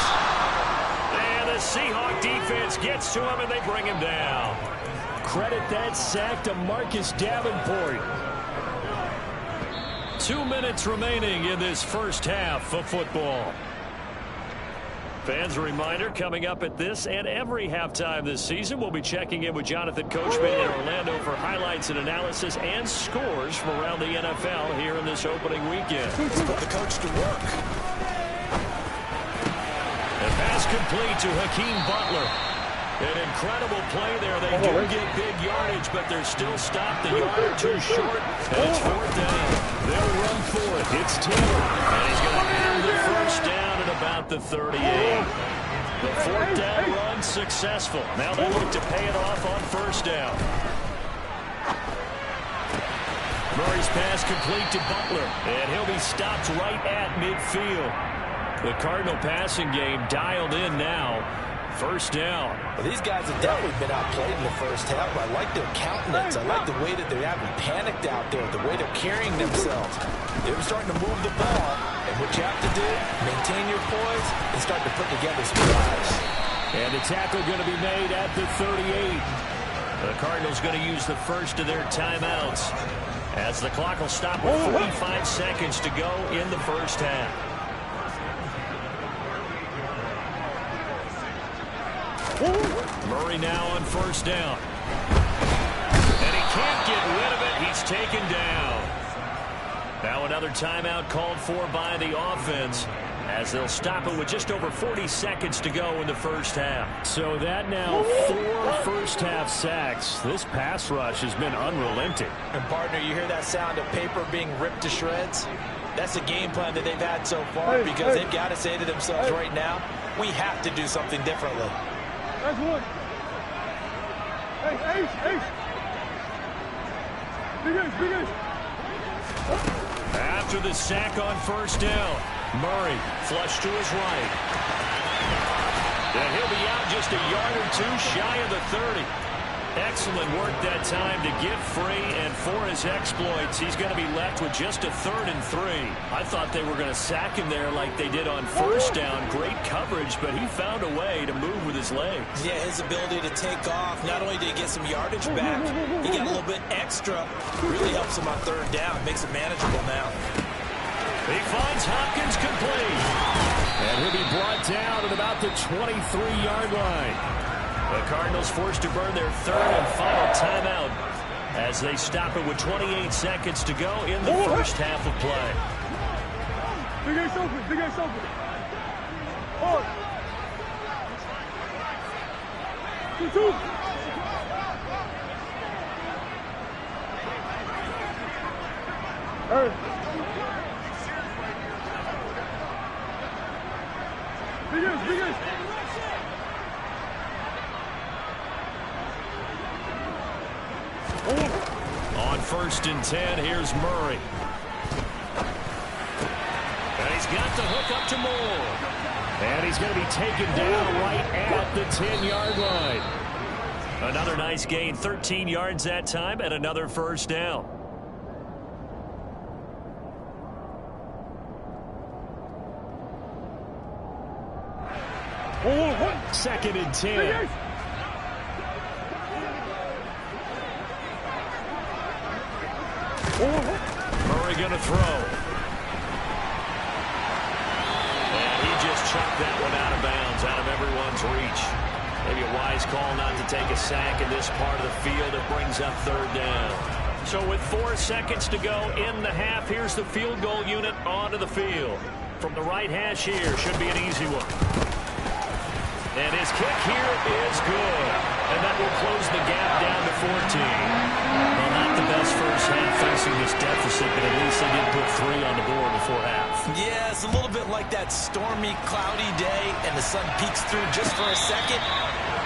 And the Seahawk defense gets to him, and they bring him down. Credit that sack to Marcus Davenport. 2 minutes remaining in this first half of football. Fans, a reminder, coming up at this and every halftime this season, we'll be checking in with Jonathan Coachman in Orlando for highlights and analysis and scores from around the NFL here in this opening weekend. Let's put the coach to work. A pass complete to Hakeem Butler. An incredible play there. They do get big yardage, but they're still stopped a yard or two short, and it's 4th down. They'll run for it. It's Taylor, and he's going to end the first down at about the 38. The 4th down run successful. Now they look to pay it off on 1st down. Murray's pass complete to Butler, and he'll be stopped right at midfield. The Cardinal passing game dialed in now. 1st down. Well, these guys have definitely been outplayed in the first half. I like their countenance. I like the way that they haven't panicked out there, the way they're carrying themselves. They're starting to move the ball, and what you have to do, maintain your poise and start to put together some drives. And the tackle going to be made at the 38. The Cardinals going to use the first of their timeouts as the clock will stop with 45 seconds to go in the first half. Murray now on 1st down. And he can't get rid of it. He's taken down. Now another timeout called for by the offense as they'll stop it with just over 40 seconds to go in the first half. So that now 4 first-half sacks. This pass rush has been unrelenting. And, partner, you hear that sound of paper being ripped to shreds? That's the game plan that they've had so far because they've got to say to themselves right now, we have to do something differently. That's one. Hey, Ace. Big Ace. After the sack on 1st down, Murray flush to his right. And he'll be out just a yard or two shy of the 30. Excellent work that time to get free, and for his exploits, he's going to be left with just a 3rd and 3. I thought they were going to sack him there like they did on 1st down. Great coverage, but he found a way to move with his legs. Yeah, his ability to take off, not only did he get some yardage back, he got a little bit extra. Really helps him on 3rd down, makes it manageable now. He finds Hopkins complete. And he'll be brought down at about the 23-yard line. The Cardinals forced to burn their 3rd and final timeout as they stop it with 28 seconds to go in the first half of play. Big Ace open. Two. Big Ace. On 1st and 10, here's Murray. And he's got the hook up to Moore. And he's going to be taken down right at the 10-yard line. Another nice gain, 13 yards that time, and another 1st down. Second and 10. Murray going to throw. And he just chucked that one out of bounds, out of everyone's reach. Maybe a wise call not to take a sack in this part of the field. It brings up 3rd down. So with 4 seconds to go in the half, here's the field goal unit onto the field. From the right hash here, should be an easy one. And his kick here is good. And that will close the gap down to 14. Well, not the best first half facing this deficit, but at least they did put 3 on the board before half. Yeah, it's a little bit like that stormy, cloudy day, and the sun peeks through just for a second.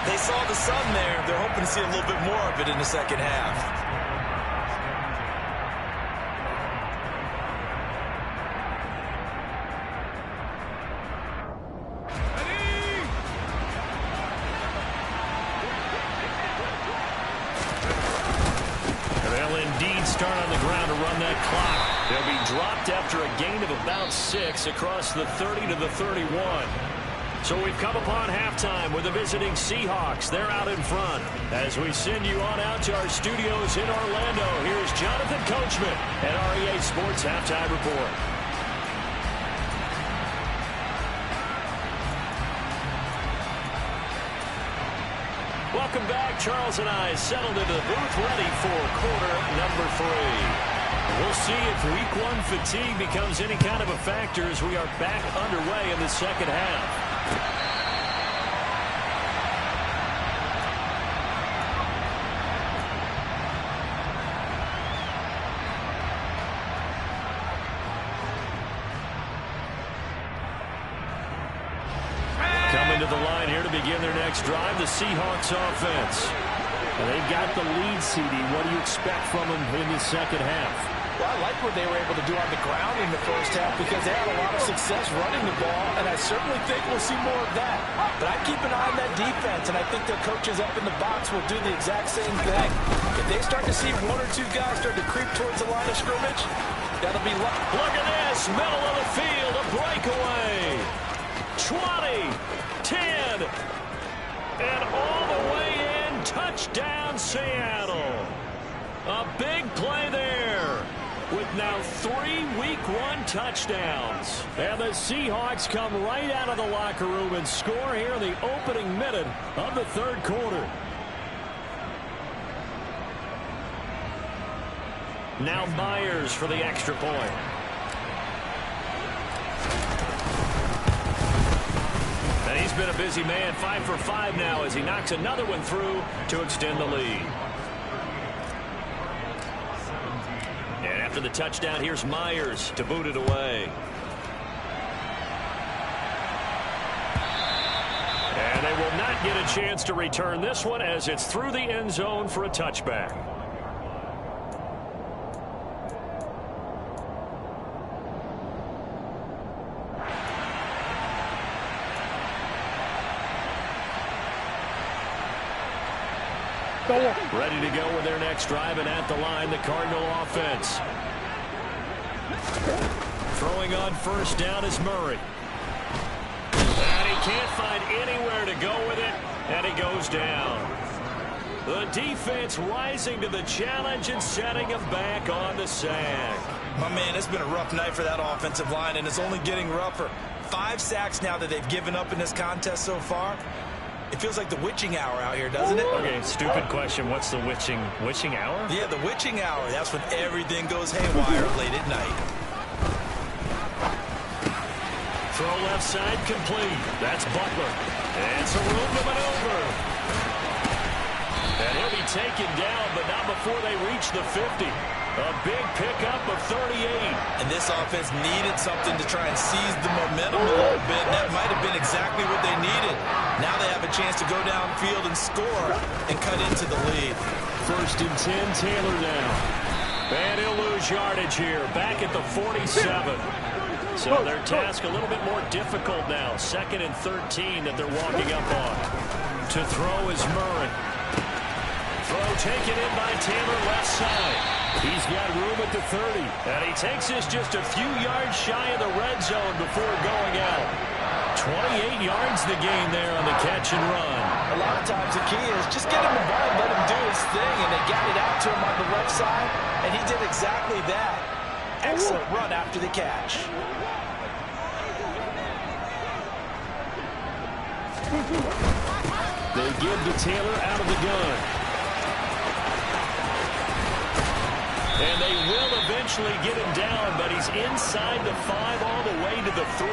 They saw the sun there. They're hoping to see a little bit more of it in the second half. Start on the ground to run that clock. They'll be dropped after a gain of about 6 across the 30 to the 31. So we've come upon halftime with the visiting Seahawks. They're out in front. As we send you on out to our studios in Orlando, here's Jonathan Coachman at REA Sports Halftime Report. Welcome back. Charles and I settled into the booth, ready for quarter number 3. We'll see if week 1 fatigue becomes any kind of a factor as we are back underway in the second half. Coming to the line here to begin their next drive, the Seahawks offense. And they've got the lead, CD. What do you expect from them in the second half? Well, I like what they were able to do on the ground in the first half because they had a lot of success running the ball, and I certainly think we'll see more of that. But I keep an eye on that defense, and I think their coaches up in the box will do the exact same thing. If they start to see 1 or 2 guys start to creep towards the line of scrimmage, that'll be luck. Look at this, middle of the field, a breakaway. 20, 10, and all the way in, touchdown Seattle. A big play there with now 3 week 1 touchdowns. And the Seahawks come right out of the locker room and score here in the opening minute of the third quarter. Now Myers for the extra point. And he's been a busy man, 5 for 5 now as he knocks another one through to extend the lead. And after the touchdown, here's Myers to boot it away. And they will not get a chance to return this one as it's through the end zone for a touchback. Ready to go with their next drive, and at the line, the Cardinal offense. Throwing on first down is Murray. And he can't find anywhere to go with it, and he goes down. The defense rising to the challenge and setting him back on the sack. My man, it's been a rough night for that offensive line, and it's only getting rougher. 5 sacks now that they've given up in this contest so far. It feels like the witching hour out here, doesn't it? Okay, stupid question. What's the witching hour? Yeah, the witching hour. That's when everything goes haywire late at night. Throw left side complete. That's Butler. And some room to maneuver. And he'll be taken down, but not before they reach the 50. A big pickup of 38. And this offense needed something to try and seize the momentum a little bit. That might have been exactly what they needed. Now they have a chance to go downfield and score and cut into the lead. 1st and 10, Taylor now. And he'll lose yardage here, back at the 47. So their task a little bit more difficult now. 2nd and 13 that they're walking up on. To throw is Murray. Throw taken in by Taylor left side. He's got room at the 30. And he takes this just a few yards shy of the red zone before going out. 28 yards the gain there on the catch and run. A lot of times the key is just get him the ball, let him do his thing, and they got it out to him on the left side, and he did exactly that. Excellent run after the catch. They give to Taylor out of the gun. And they will eventually get him down, but he's inside the 5 all the way to the 3.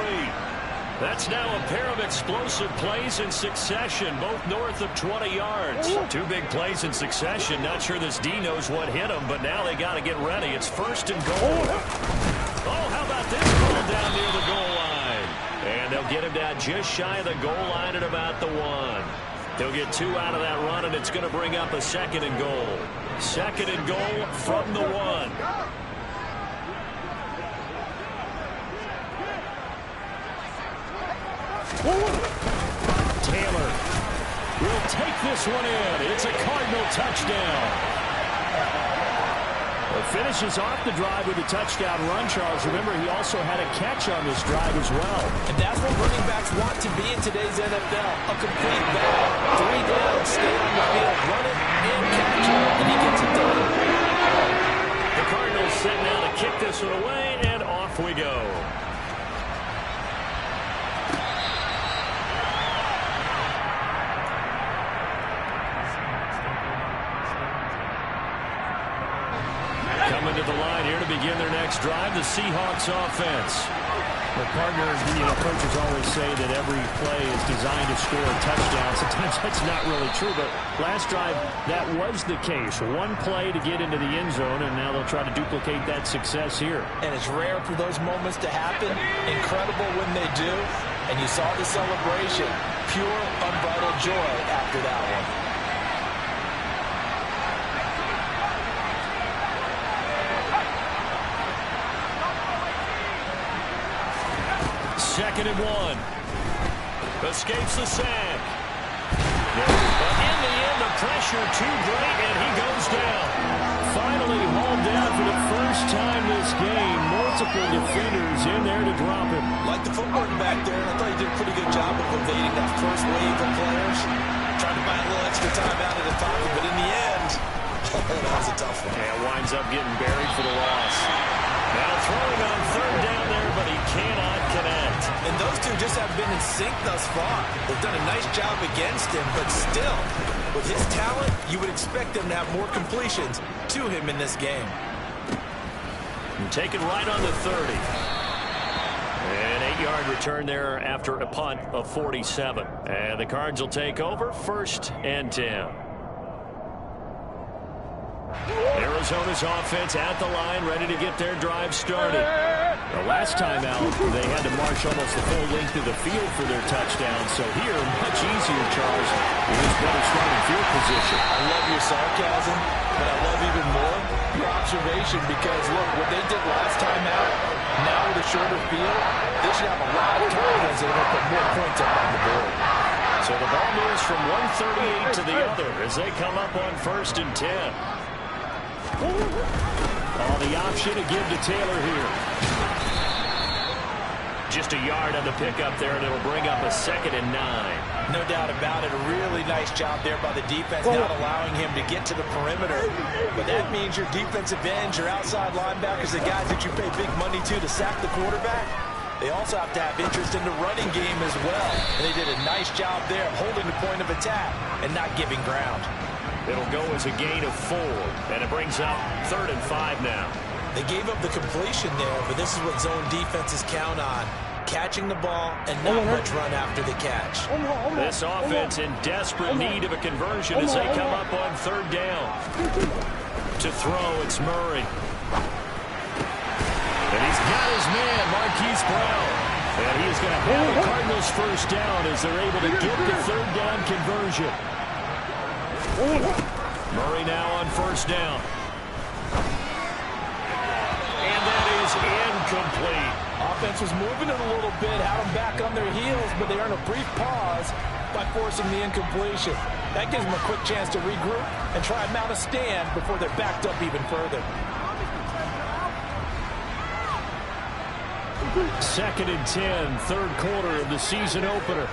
That's now a pair of explosive plays in succession, both north of 20 yards. 2 big plays in succession. Not sure this D knows what hit him, but now they got to get ready. It's 1st and goal. Oh, how about this ball down near the goal line? And they'll get him down just shy of the goal line at about the 1. They'll get 2 out of that run, and it's going to bring up a 2nd and goal. 2nd and goal from the 1. Taylor will take this one in. It's a Cardinal touchdown. Well, finishes off the drive with a touchdown run, Charles. Remember, he also had a catch on this drive as well. And that's what running backs want to be in today's NFL. A complete bag. 3 down, stay on the field, run it, and catch it, and he gets it done. The Cardinals set now to kick this one away, and off we go. going to the line here to begin their next drive, the Seahawks offense. The partners, coaches always say that every play is designed to score a touchdown. Sometimes that's not really true, but last drive, that was the case. One play to get into the end zone, and now they'll try to duplicate that success here. And it's rare for those moments to happen. Incredible when they do. And you saw the celebration. Pure, unbridled joy after that one. Second and 1. Escapes the sack. But in the end, the pressure too great, and he goes down. Finally hauled down for the first time this game. Multiple defenders in there to drop him. Like the footwork back there, and I thought he did a pretty good job of evading that first wave of players. Tried to buy a little extra time out of the pocket, but in the end, that was a tough one. Yeah, winds up getting buried for the loss. Now throwing on third down there, but he cannot connect. And those two just have been in sync thus far. They've done a nice job against him, but still, with his talent, you would expect them to have more completions to him in this game. And taken right on the 30. An 8-yard return there after a punt of 47. And the Cards will take over, 1st and 10. Arizona's offense at the line, ready to get their drive started. The last time out, they had to march almost the full length of the field for their touchdown. So here, much easier, Charles, with his better starting field position. I love your sarcasm, but I love even more your observation because, look, what they did last time out, now with a shorter field, they should have a lot of confidence that they're going to put more points up on the board. So the ball moves from 138 to the other as they come up on 1st and 10. The option to give to Taylor here. Just a yard on the pickup there, and it'll bring up a 2nd and 9. No doubt about it. A really nice job there by the defense, not allowing him to get to the perimeter. But that means your defensive ends, your outside linebackers, the guys that you pay big money to sack the quarterback, they also have to have interest in the running game as well. And they did a nice job there of holding the point of attack and not giving ground. It'll go as a gain of 4, and it brings up 3rd and 5 now. They gave up the completion there, but this is what zone defenses count on. Catching the ball and not much run after the catch. This offense in desperate need of a conversion as they come up on 3rd down. To throw, it's Murray. And he's got his man, Marquise Brown. And he is going to have the Cardinals' first down as they're able to get the 3rd down conversion. Murray now on 1st down. And that is incomplete. Offense was moving it a little bit, had them back on their heels, but they earned a brief pause by forcing the incompletion. That gives them a quick chance to regroup and try and mount a stand before they're backed up even further. 2nd and 10, 3rd quarter of the season opener.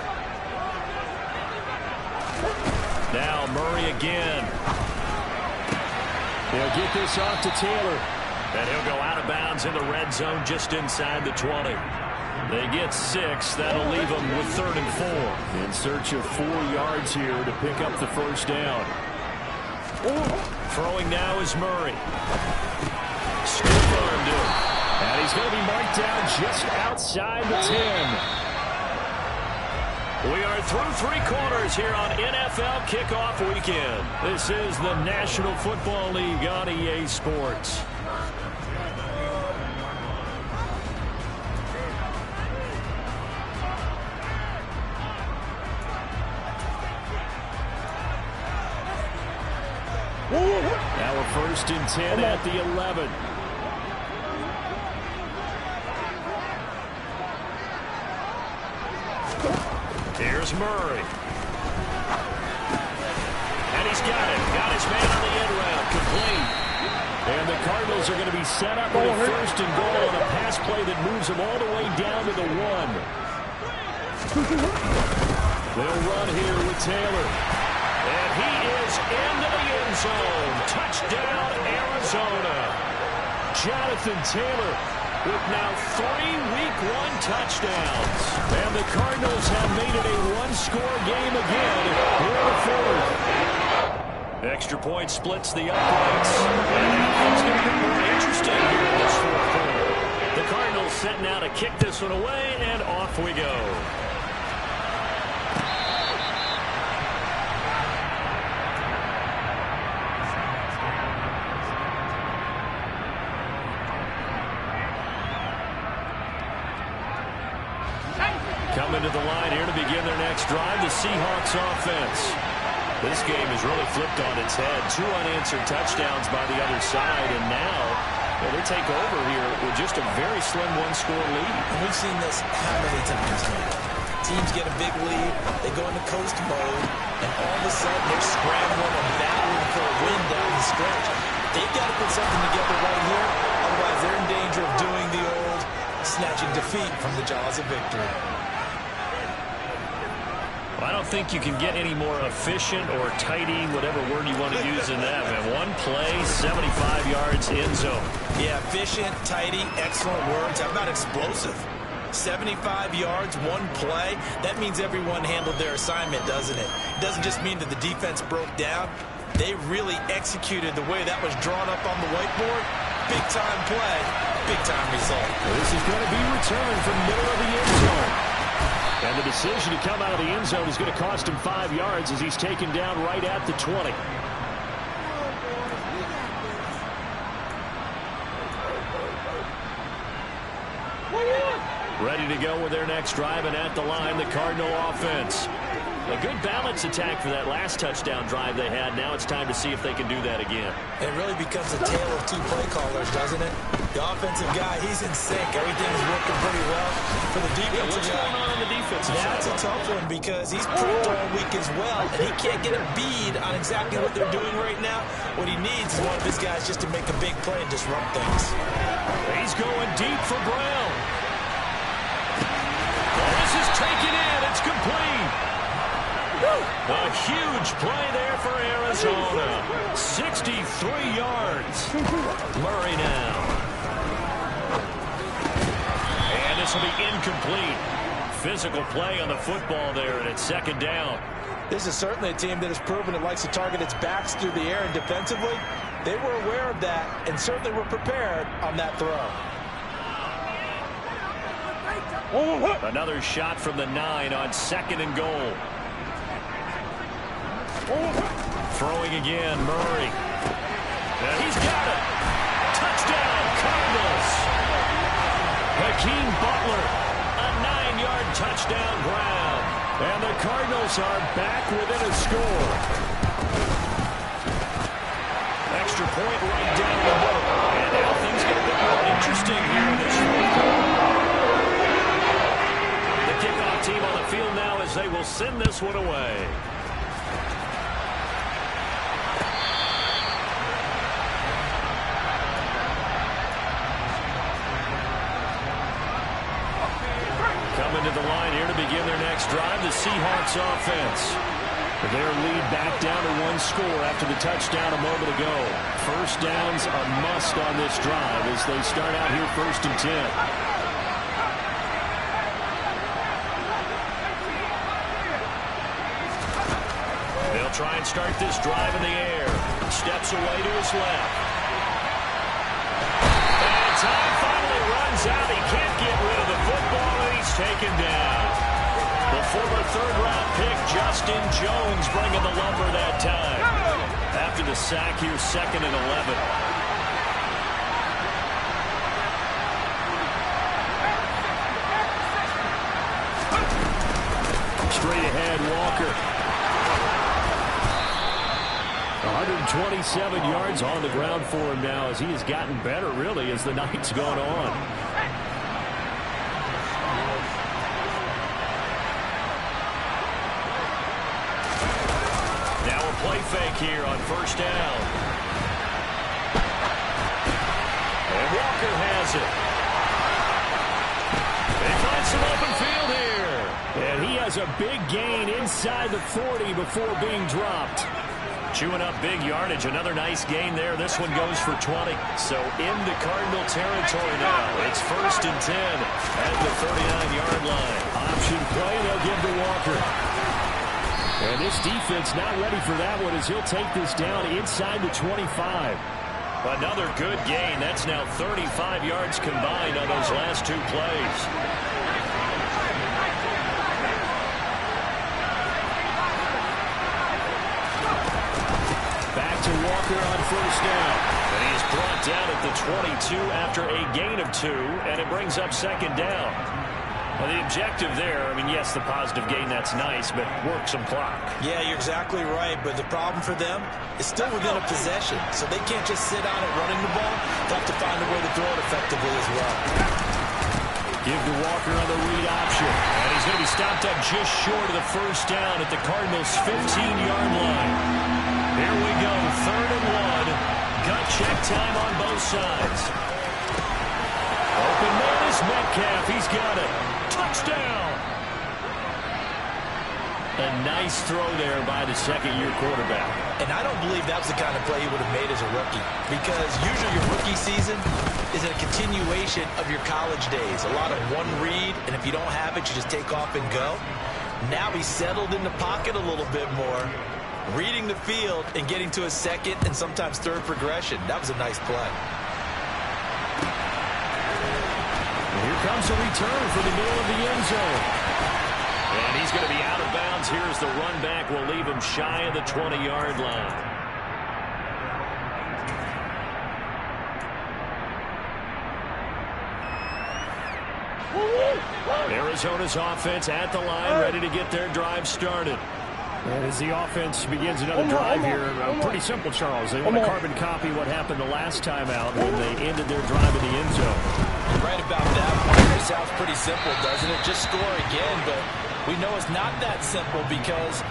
Now Murray again. They'll get this off to Taylor. And he'll go out of bounds in the red zone just inside the 20. They get 6. That'll leave them with 3rd and 4. In search of 4 yards here to pick up the first down. Throwing now is Murray. Stiff armed him. And he's going to be marked down just outside the 10. We are through 3 quarters here on NFL Kickoff Weekend. This is the National Football League on EA Sports. Now we're 1st and 10 at the 11. Here's Murray. And he's got it. Got his man on the end round. Complete. And the Cardinals are going to be set up with a 1st and goal on a pass play that moves them all the way down to the 1. They'll run here with Taylor. And he is into the end zone. Touchdown, Arizona. Jonathan Taylor with now 3 Week 1 touchdowns. And the Cardinals have made it a 1-score game again here in the 4th. Extra point splits the uprights. And now things going to get more interesting here in this fourth quarter. The Cardinals setting out to kick this one away, and off we go. Coming to the line here to begin their next drive, the Seahawks offense. This game has really flipped on its head. 2 unanswered touchdowns by the other side, and now they take over here with just a very slim one-score lead. And we've seen this how many times now? Teams get a big lead, they go into coast mode, and all of a sudden they're scrambling and battling for a win down the stretch. They've got to put something together right here, otherwise they're in danger of doing the old snatching defeat from the jaws of victory. I don't think you can get any more efficient or tidy, whatever word you want to use in that, man. One play, 75 yards, end zone. Yeah, efficient, tidy, excellent words. How about explosive? 75 yards, one play. That means everyone handled their assignment, doesn't it? It doesn't just mean that the defense broke down. They really executed the way that was drawn up on the whiteboard. Big-time play, big-time result. This is going to be returned from the middle of the end zone. And the decision to come out of the end zone is going to cost him 5 yards as he's taken down right at the 20. Ready to go with their next drive, and at the line, the Cardinal offense. A good balance attack for that last touchdown drive they had. Now it's time to see if they can do that again. It really becomes a tale of 2 play callers, doesn't it? The offensive guy, he's in sync. Everything's working pretty well. For the defensive guy, what's going on the defensive side? That's a tough one because he's prepped all week as well, and he can't get a bead on exactly what they're doing right now. What he needs is one of his guys just to make a big play and disrupt things. He's going deep for Brown. This is taken in. It's complete. A huge play there for Arizona. 63 yards. Murray now. And this will be incomplete. Physical play on the football there, and it's second down. This is certainly a team that has proven it likes to target its backs through the air, and defensively, they were aware of that and certainly were prepared on that throw. Another shot from the 9 on 2nd and goal. Throwing again, Murray. And he's got it. Touchdown, Cardinals. Hakeem Butler, a 9-yard touchdown ground. And the Cardinals are back within a score. Extra point right down the middle. And now things get a bit more interesting here in this fourth quarter. The kickoff team on the field now as they will send this one away. Coming to the line here to begin their next drive, the Seahawks offense. Their lead back down to 1 score after the touchdown a moment ago. First down's a must on this drive as they start out here 1st and 10. They'll try and start this drive in the air. Steps away to his left. And time finally runs out. He can't get rid of the football, and he's taken down. The former 3rd-round pick, Justin Jones, bringing the lumber that time. After the sack, here's 2nd and 11. Straight ahead, Walker. 127 yards on the ground for him now as he has gotten better, really, as the night's gone on. Now a play fake here on 1st down. And Walker has it. They find some open field here. And he has a big gain inside the 40 before being dropped. Chewing up big yardage. Another nice gain there. This one goes for 20. So into Cardinal territory now. It's 1st and 10 at the 39-yard line. Option play they'll give to Walker. And this defense not ready for that one as he'll take this down inside the 25. Another good gain. That's now 35 yards combined on those last two plays. Back to Walker on first down. And he is brought down at the 22 after a gain of 2, and it brings up second down. Well, the objective there, I mean, yes, the positive gain, that's nice, but work some clock. Yeah, you're exactly right, but the problem for them is still within a possession, so they can't just sit on it running the ball. They'll have to find a way to throw it effectively as well. Give to Walker on the read option, and he's going to be stopped up just short of the first down at the Cardinals' 15-yard line. Here we go, 3rd and 1. Gut check time on both sides. Open man is Metcalf. He's got it. Touchdown! A nice throw there by the second-year quarterback. And I don't believe that was the kind of play he would have made as a rookie, because usually your rookie season is a continuation of your college days. A lot of one read, and if you don't have it, you just take off and go. Now he's settled in the pocket a little bit more, reading the field and getting to a second and sometimes third progression. That was a nice play. Here comes a return for the middle of the end zone. And he's going to be out of bounds. Here's the run back. Will leave him shy of the 20-yard line. Arizona's offense at the line, ready to get their drive started. And as the offense begins another drive here, pretty simple, Charles. They want to carbon copy what happened the last time out when they ended their drive in the end zone. You're right about that one. It sounds pretty simple, doesn't it? Just score again, but we know it's not that simple because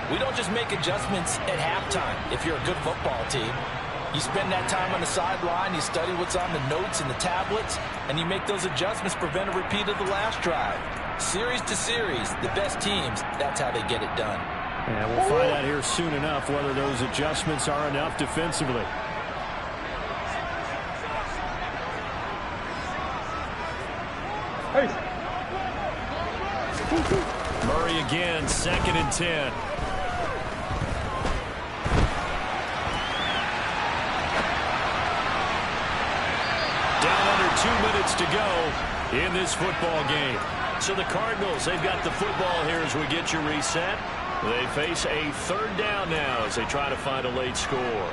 we don't just make adjustments at halftime. If you're a good football team, you spend that time on the sideline, you study what's on the notes and the tablets, and you make those adjustments, prevent a repeat of the last drive. Series to series, the best teams, that's how they get it done. And we'll find out here soon enough whether those adjustments are enough defensively. Murray again, 2nd and 10. Down under 2 minutes to go in this football game. So the Cardinals, they've got the football here as we get you reset. They face a 3rd down now as they try to find a late score.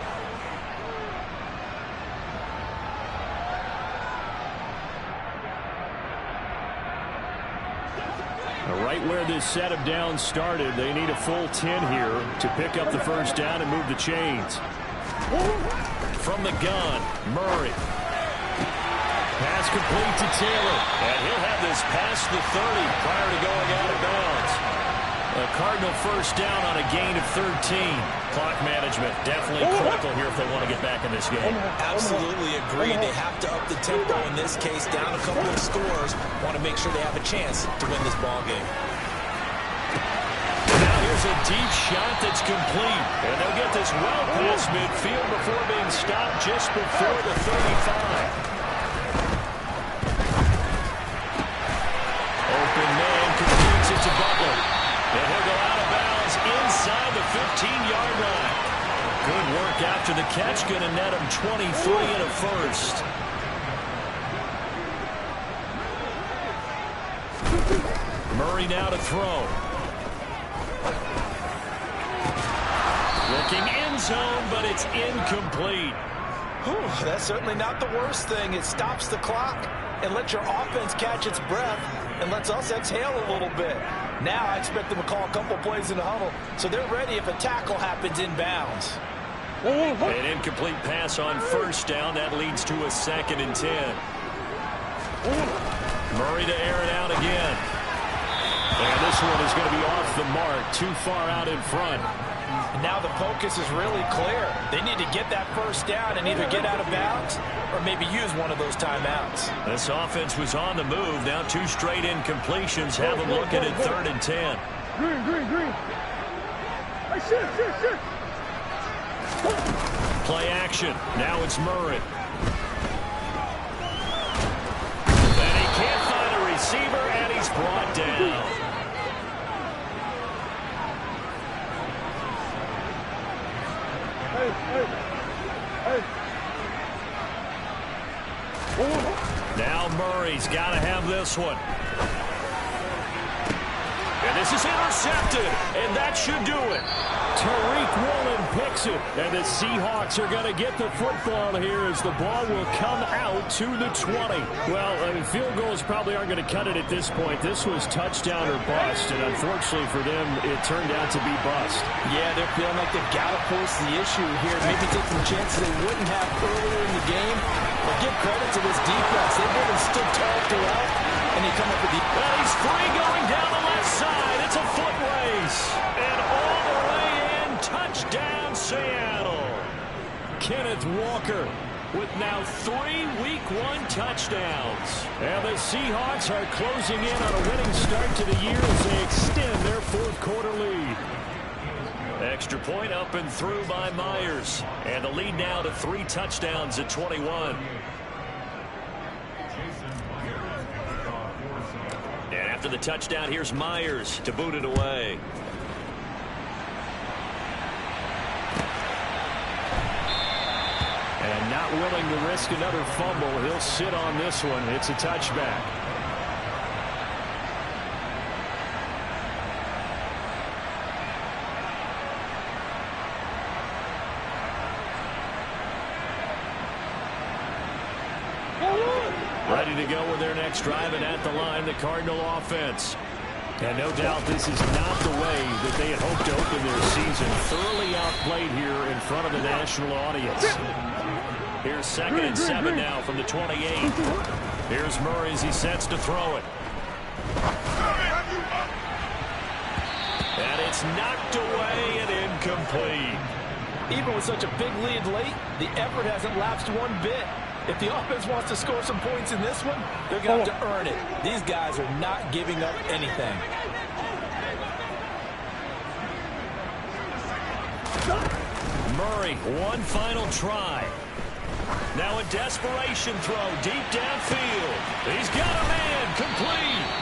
Right where this set of downs started, they need a full 10 here to pick up the first down and move the chains. From the gun, Murray. Pass complete to Taylor, and he'll have this past the 30 prior to going out of bounds. A Cardinal first down on a gain of 13. Clock management definitely critical here if they want to get back in this game. Absolutely agree. They have to up the tempo in this case, down a couple of scores. Want to make sure they have a chance to win this ball game. Now here's a deep shot that's complete. And they'll get this well past midfield before being stopped just before the 35. Open man completes it to Butler. And he'll go out of bounds inside the 15-yard line. Good work after the catch. Going to net him 23 and a first. Murray now to throw. Looking end zone, but it's incomplete. Whew, that's certainly not the worst thing. It stops the clock and lets your offense catch its breath and lets us exhale a little bit. Now I expect them to call a couple plays in the huddle, so they're ready if a tackle happens inbounds. An incomplete pass on first down. That leads to a 2nd and 10. Murray to air it out again. And this one is going to be off the mark, too far out in front. And now the focus is really clear. They need to get that first down and either get out of bounds or maybe use one of those timeouts. This offense was on the move. Now 2 straight incompletions have them looking at 3rd and 10. Green. Hey, shit. Play action. Now it's Murray. And he can't find a receiver, and he's brought down. Now Murray's got to have this one. And this is intercepted, and that should do it. Tariq Woolen picks it, and the Seahawks are going to get the football here as the ball will come out to the 20. Well, I mean, field goals probably aren't going to cut it at this point. This was touchdown or bust, and unfortunately for them, it turned out to be bust. Yeah, they're feeling like they've got to force the issue here. Maybe take some chances they wouldn't have earlier in the game. But give credit to this defense. They've really stood tall throughout, and they come up with the... And he's free going down the left side. It's a foot race. And all the way in, touchdown Seattle. Kenneth Walker with now 3 Week 1 touchdowns. And the Seahawks are closing in on a winning start to the year as they extend their fourth quarter lead. Extra point up and through by Myers. And the lead now to 3 touchdowns at 21. And after the touchdown, here's Myers to boot it away. And not willing to risk another fumble, he'll sit on this one. It's a touchback. Ready to go with their next drive, and at the line, the Cardinal offense. And no doubt this is not the way that they had hoped to open their season. Thoroughly outplayed here in front of the national audience. Here's 2nd and 7 now from the 28. Here's Murray as he sets to throw it. And it's knocked away and incomplete. Even with such a big lead late, the effort hasn't lapsed one bit. If the offense wants to score some points in this one, they're going to have to earn it. These guys are not giving up anything. Murray, one final try. Now a desperation throw deep downfield. He's got a man, complete.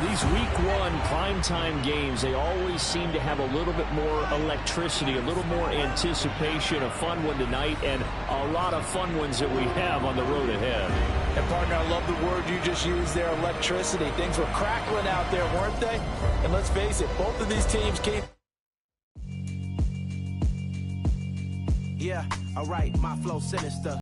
These Week 1 primetime games, they always seem to have a little bit more electricity, a little more anticipation, a fun one tonight, and a lot of fun ones that we have on the road ahead. And, partner, I love the word you just used there, electricity. Things were crackling out there, weren't they? And let's face it, both of these teams came... Yeah, all right, my flow sinister.